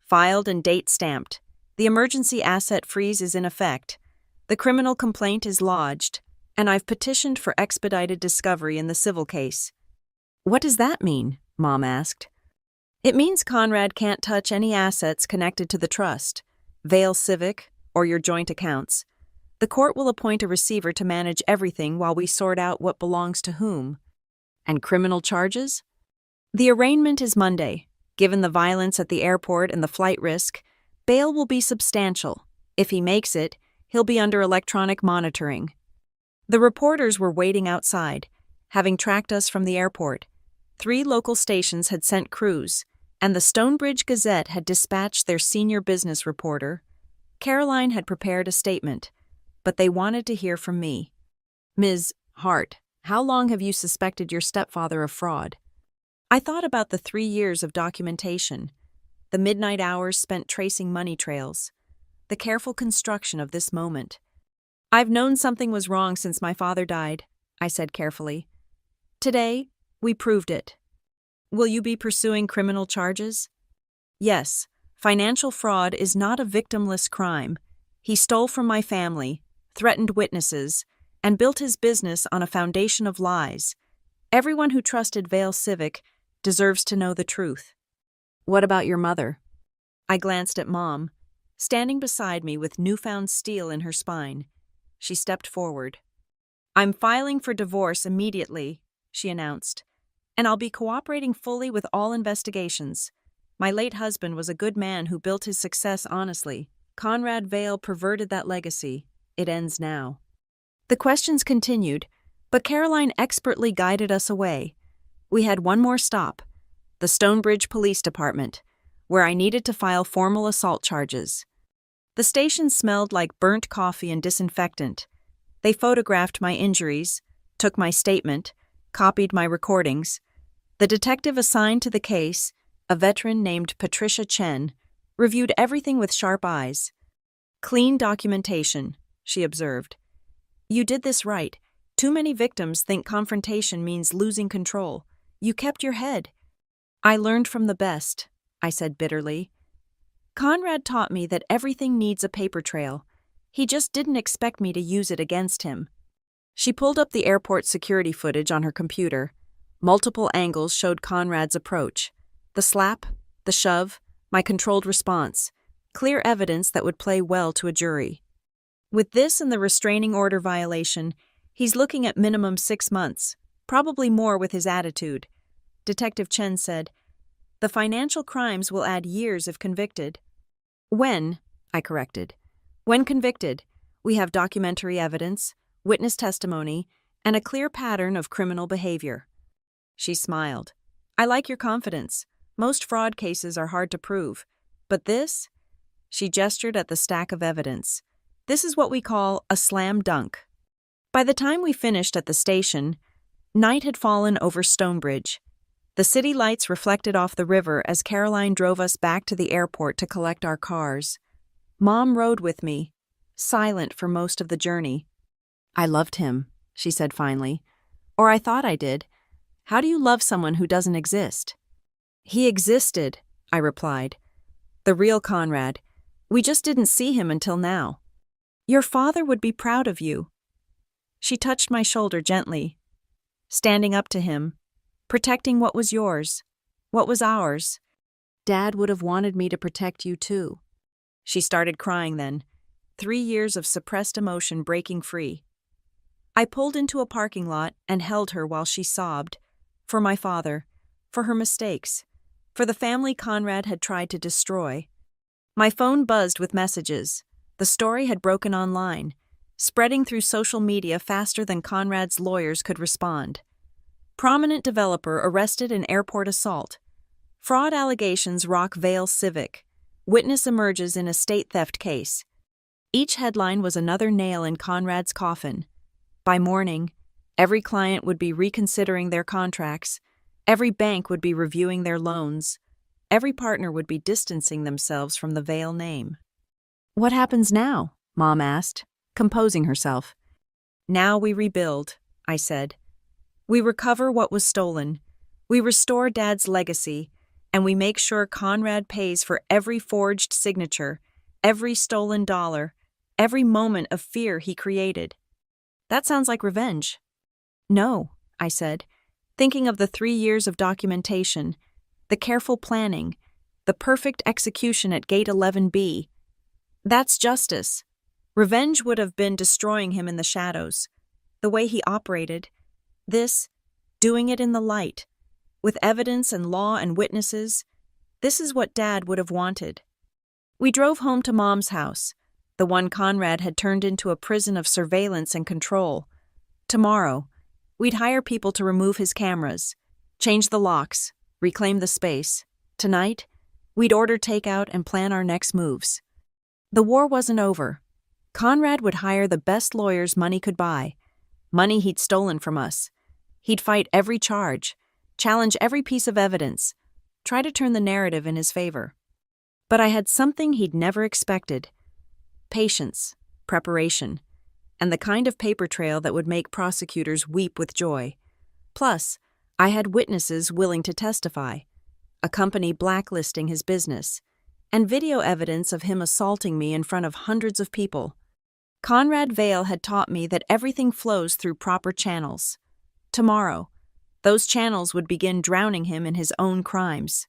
Filed and date stamped. The emergency asset freeze is in effect. The criminal complaint is lodged, and I've petitioned for expedited discovery in the civil case. What does that mean? Mom asked. It means Conrad can't touch any assets connected to the trust, Vale Civic, or your joint accounts. The court will appoint a receiver to manage everything while we sort out what belongs to whom. And criminal charges? The arraignment is Monday. Given the violence at the airport and the flight risk, bail will be substantial. If he makes it, he'll be under electronic monitoring. The reporters were waiting outside, having tracked us from the airport. 3 local stations had sent crews, and the Stonebridge Gazette had dispatched their senior business reporter. Caroline had prepared a statement, but they wanted to hear from me. Ms. Hart, how long have you suspected your stepfather of fraud? I thought about the 3 years of documentation, the midnight hours spent tracing money trails, the careful construction of this moment. I've known something was wrong since my father died, I said carefully. Today, we proved it. Will you be pursuing criminal charges? Yes, financial fraud is not a victimless crime. He stole from my family, threatened witnesses, and built his business on a foundation of lies. Everyone who trusted Vale Civic deserves to know the truth. What about your mother? I glanced at Mom, standing beside me with newfound steel in her spine. She stepped forward. I'm filing for divorce immediately, she announced, and I'll be cooperating fully with all investigations. My late husband was a good man who built his success honestly. Conrad Vale perverted that legacy. It ends now. The questions continued, but Caroline expertly guided us away. We had one more stop, the Stonebridge Police Department, where I needed to file formal assault charges. The station smelled like burnt coffee and disinfectant. They photographed my injuries, took my statement, copied my recordings. The detective assigned to the case, a veteran named Patricia Chen, reviewed everything with sharp eyes. "Clean documentation," she observed. "You did this right. Too many victims think confrontation means losing control. You kept your head." "I learned from the best," I said bitterly. "Conrad taught me that everything needs a paper trail. He just didn't expect me to use it against him." She pulled up the airport security footage on her computer. Multiple angles showed Conrad's approach. The slap, the shove, my controlled response. Clear evidence that would play well to a jury. With this and the restraining order violation, he's looking at minimum 6 months, probably more with his attitude. Detective Chen said, "The financial crimes will add years if convicted." "When," I corrected. "When convicted, we have documentary evidence, witness testimony, and a clear pattern of criminal behavior." She smiled. "I like your confidence. Most fraud cases are hard to prove. But this?" She gestured at the stack of evidence. "This is what we call a slam dunk." By the time we finished at the station, night had fallen over Stonebridge. The city lights reflected off the river as Caroline drove us back to the airport to collect our cars. Mom rode with me, silent for most of the journey. "I loved him," she said finally. "Or I thought I did. How do you love someone who doesn't exist?" "He existed," I replied. "The real Conrad. We just didn't see him until now. Your father would be proud of you." She touched my shoulder gently. "Standing up to him, protecting what was yours, what was ours. Dad would have wanted me to protect you too." She started crying then, 3 years of suppressed emotion breaking free. I pulled into a parking lot and held her while she sobbed. For my father, for her mistakes, for the family Conrad had tried to destroy. My phone buzzed with messages. The story had broken online, spreading through social media faster than Conrad's lawyers could respond. Prominent developer arrested in airport assault. Fraud allegations rock Vale Civic. Witness emerges in estate theft case. Each headline was another nail in Conrad's coffin. By morning, every client would be reconsidering their contracts. Every bank would be reviewing their loans. Every partner would be distancing themselves from the Vale name. "What happens now?" Mom asked, composing herself. "Now we rebuild," I said. "We recover what was stolen. We restore Dad's legacy, and we make sure Conrad pays for every forged signature, every stolen dollar, every moment of fear he created." "That sounds like revenge." "No," I said, thinking of the 3 years of documentation, the careful planning, the perfect execution at Gate 11B. That's justice. Revenge would have been destroying him in the shadows. The way he operated. This, doing it in the light, with evidence and law and witnesses. This is what Dad would have wanted. We drove home to Mom's house, the one Conrad had turned into a prison of surveillance and control. Tomorrow, we'd hire people to remove his cameras, change the locks, reclaim the space. Tonight, we'd order takeout and plan our next moves. The war wasn't over. Conrad would hire the best lawyers money could buy, money he'd stolen from us. He'd fight every charge, challenge every piece of evidence, try to turn the narrative in his favor. But I had something he'd never expected: patience, preparation, and the kind of paper trail that would make prosecutors weep with joy. Plus, I had witnesses willing to testify, a company blacklisting his business, and video evidence of him assaulting me in front of hundreds of people. Conrad Vale had taught me that everything flows through proper channels. Tomorrow, those channels would begin drowning him in his own crimes.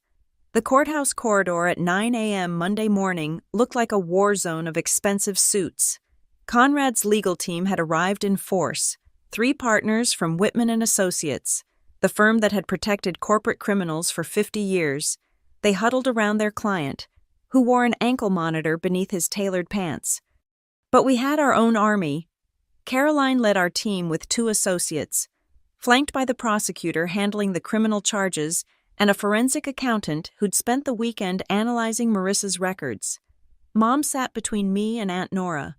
The courthouse corridor at 9 a.m. Monday morning looked like a war zone of expensive suits. Conrad's legal team had arrived in force, 3 partners from Whitman and Associates, the firm that had protected corporate criminals for 50 years. They huddled around their client, who wore an ankle monitor beneath his tailored pants. But we had our own army. Caroline led our team with 2 associates, flanked by the prosecutor handling the criminal charges and a forensic accountant who'd spent the weekend analyzing Marissa's records. Mom sat between me and Aunt Nora,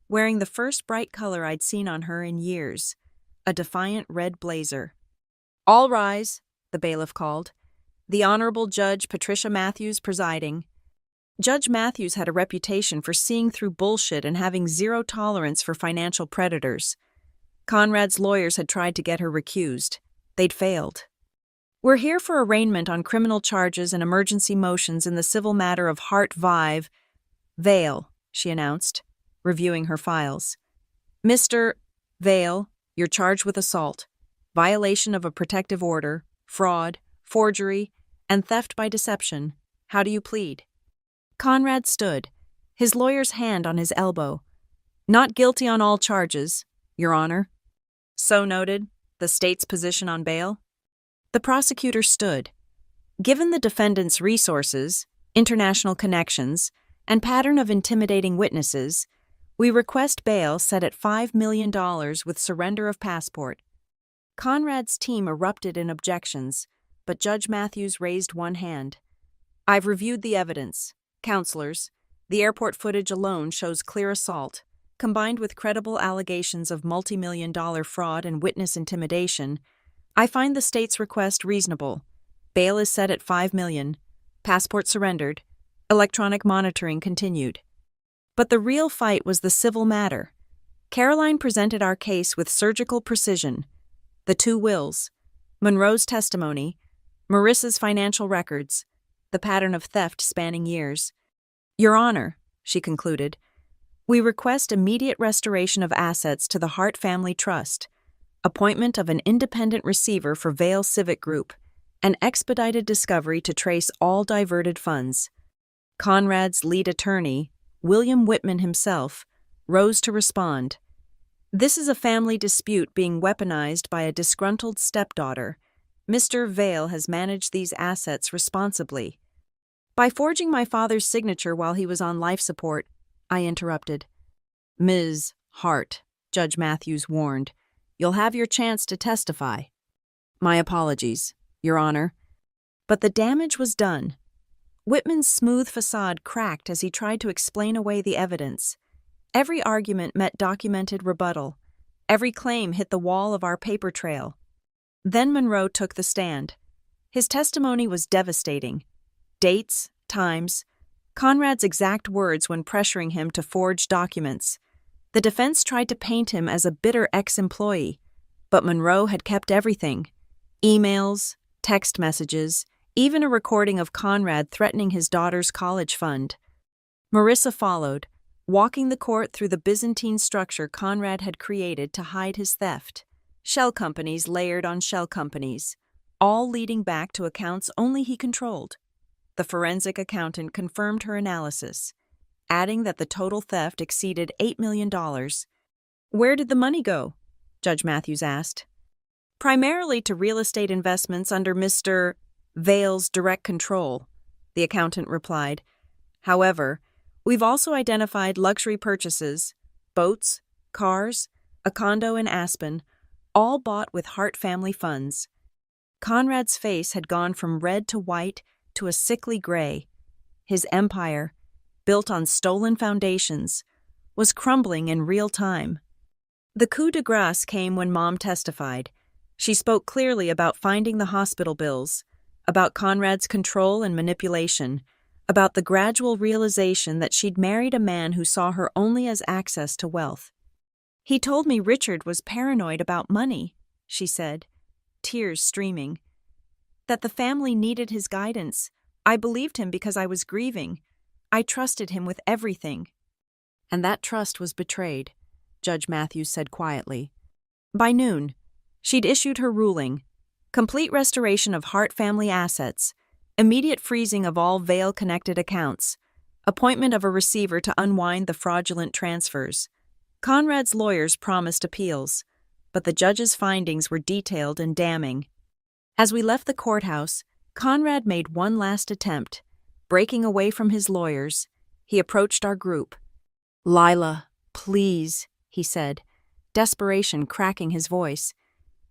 wearing the first bright color I'd seen on her in years, a defiant red blazer. "All rise," the bailiff called. The Honorable Judge Patricia Matthews presiding. Judge Matthews had a reputation for seeing through bullshit and having zero tolerance for financial predators. Conrad's lawyers had tried to get her recused. They'd failed. "We're here for arraignment on criminal charges and emergency motions in the civil matter of Hart Vale," she announced, reviewing her files. "Mr. Vale, you're charged with assault, violation of a protective order, fraud, forgery, and theft by deception. How do you plead?" Conrad stood, his lawyer's hand on his elbow. "Not guilty on all charges, Your Honor." "So noted. The state's position on bail?" The prosecutor stood. "Given the defendant's resources, international connections, and pattern of intimidating witnesses, we request bail set at $5 million with surrender of passport." Conrad's team erupted in objections, but Judge Matthews raised one hand. "I've reviewed the evidence. Counselors, the airport footage alone shows clear assault, combined with credible allegations of multi-million-dollar fraud and witness intimidation. I find the state's request reasonable. Bail is set at $5 million. Passport surrendered. Electronic monitoring continued." But the real fight was the civil matter. Caroline presented our case with surgical precision. The two wills, Monroe's testimony, Marissa's financial records, the pattern of theft spanning years. "Your Honor," she concluded, "we request immediate restoration of assets to the Hart Family Trust, appointment of an independent receiver for Vale Civic Group, and expedited discovery to trace all diverted funds." Conrad's lead attorney, William Whitman himself, rose to respond. "This is a family dispute being weaponized by a disgruntled stepdaughter. Mr. Vale has managed these assets responsibly." "By forging my father's signature while he was on life support," I interrupted. "Ms. Hart," Judge Matthews warned, "you'll have your chance to testify." "My apologies, Your Honor." But the damage was done. Whitman's smooth facade cracked as he tried to explain away the evidence. Every argument met documented rebuttal. Every claim hit the wall of our paper trail. Then Monroe took the stand. His testimony was devastating. Dates, times, Conrad's exact words when pressuring him to forge documents. The defense tried to paint him as a bitter ex-employee, but Monroe had kept everything. Emails, text messages, even a recording of Conrad threatening his daughter's college fund. Marissa followed, walking the court through the Byzantine structure Conrad had created to hide his theft. Shell companies layered on shell companies, all leading back to accounts only he controlled. The forensic accountant confirmed her analysis, adding that the total theft exceeded $8 million. "Where did the money go?" Judge Matthews asked. "Primarily to real estate investments under Mr. Vale's direct control," the accountant replied. "However, we've also identified luxury purchases, boats, cars, a condo in Aspen, all bought with Hart family funds." Conrad's face had gone from red to white to a sickly gray. His empire, built on stolen foundations, was crumbling in real time. The coup de grace came when Mom testified. She spoke clearly about finding the hospital bills, about Conrad's control and manipulation, about the gradual realization that she'd married a man who saw her only as access to wealth. "He told me Richard was paranoid about money," she said, tears streaming. "That the family needed his guidance. I believed him because I was grieving. I trusted him with everything." "And that trust was betrayed," Judge Matthews said quietly. By noon, she'd issued her ruling: complete restoration of Hart family assets, immediate freezing of all Vale-connected accounts, appointment of a receiver to unwind the fraudulent transfers. Conrad's lawyers promised appeals, but the judge's findings were detailed and damning. As we left the courthouse, Conrad made one last attempt. Breaking away from his lawyers, he approached our group. "Lila, please," he said, desperation cracking his voice.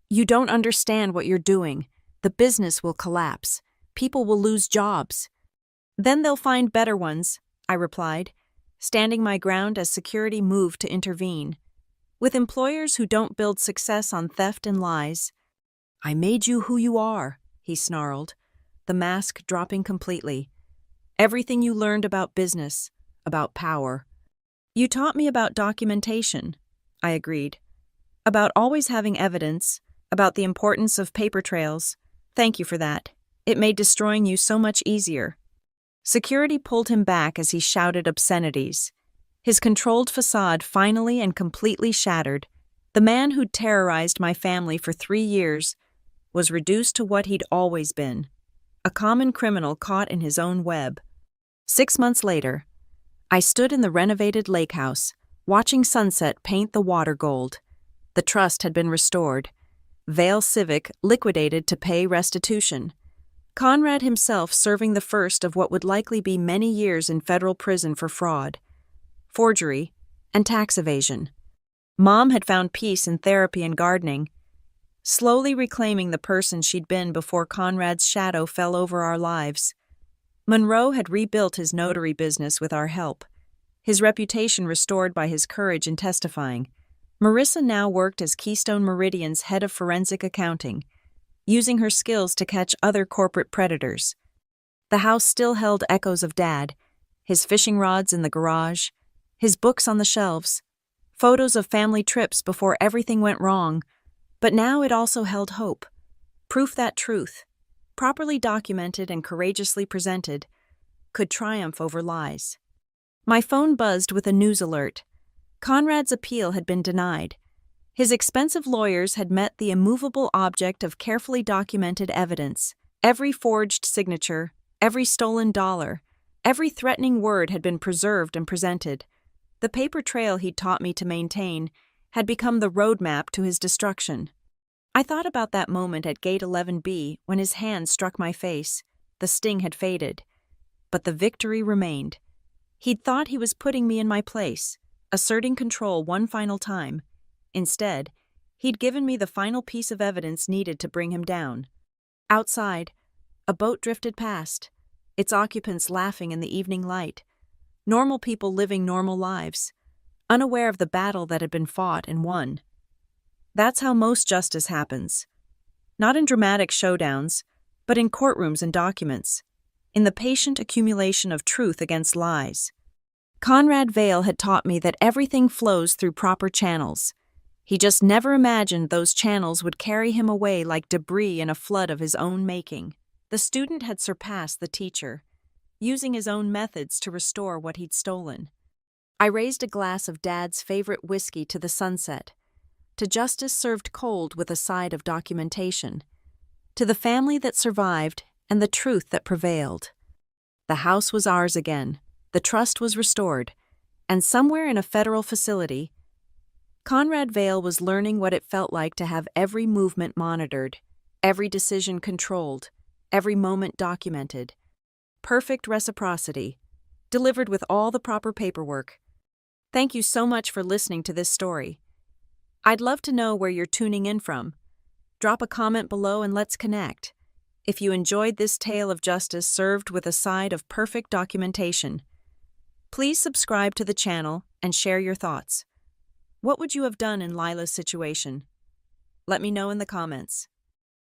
"You don't understand what you're doing. The business will collapse. People will lose jobs." "Then they'll find better ones," I replied. standing my ground as security moved to intervene. With employers who don't build success on theft and lies, "I made you who you are," he snarled, the mask dropping completely. "Everything you learned about business, about power." "You taught me about documentation," I agreed. "About always having evidence, about the importance of paper trails. Thank you for that. It made destroying you so much easier." Security pulled him back as he shouted obscenities. His controlled facade finally and completely shattered. The man who'd terrorized my family for 3 years was reduced to what he'd always been, a common criminal caught in his own web. 6 months later, I stood in the renovated lake house, watching sunset paint the water gold. The trust had been restored. Vale Civic liquidated to pay restitution. Conrad himself serving the first of what would likely be many years in federal prison for fraud, forgery, and tax evasion. Mom had found peace in therapy and gardening, slowly reclaiming the person she'd been before Conrad's shadow fell over our lives. Monroe had rebuilt his notary business with our help, his reputation restored by his courage in testifying. Marissa now worked as Keystone Meridian's head of forensic accounting, using her skills to catch other corporate predators. The house still held echoes of Dad, his fishing rods in the garage, his books on the shelves, photos of family trips before everything went wrong, but now it also held hope, proof that truth, properly documented and courageously presented, could triumph over lies. My phone buzzed with a news alert. Conrad's appeal had been denied. His expensive lawyers had met the immovable object of carefully documented evidence. Every forged signature, every stolen dollar, every threatening word had been preserved and presented. The paper trail he'd taught me to maintain had become the roadmap to his destruction. I thought about that moment at Gate 11B when his hand struck my face. The sting had faded, but the victory remained. He'd thought he was putting me in my place, asserting control one final time. Instead, he'd given me the final piece of evidence needed to bring him down. Outside, a boat drifted past, its occupants laughing in the evening light. Normal people living normal lives, unaware of the battle that had been fought and won. That's how most justice happens. Not in dramatic showdowns, but in courtrooms and documents, in the patient accumulation of truth against lies. Conrad Vale had taught me that everything flows through proper channels. He just never imagined those channels would carry him away like debris in a flood of his own making. The student had surpassed the teacher, using his own methods to restore what he'd stolen. I raised a glass of Dad's favorite whiskey to the sunset, to justice served cold with a side of documentation, to the family that survived and the truth that prevailed. The house was ours again, the trust was restored, and somewhere in a federal facility, Conrad Vale was learning what it felt like to have every movement monitored, every decision controlled, every moment documented. Perfect reciprocity, delivered with all the proper paperwork. Thank you so much for listening to this story. I'd love to know where you're tuning in from. Drop a comment below and let's connect. If you enjoyed this tale of justice served with a side of perfect documentation, please subscribe to the channel and share your thoughts. What would you have done in Lila's situation? Let me know in the comments.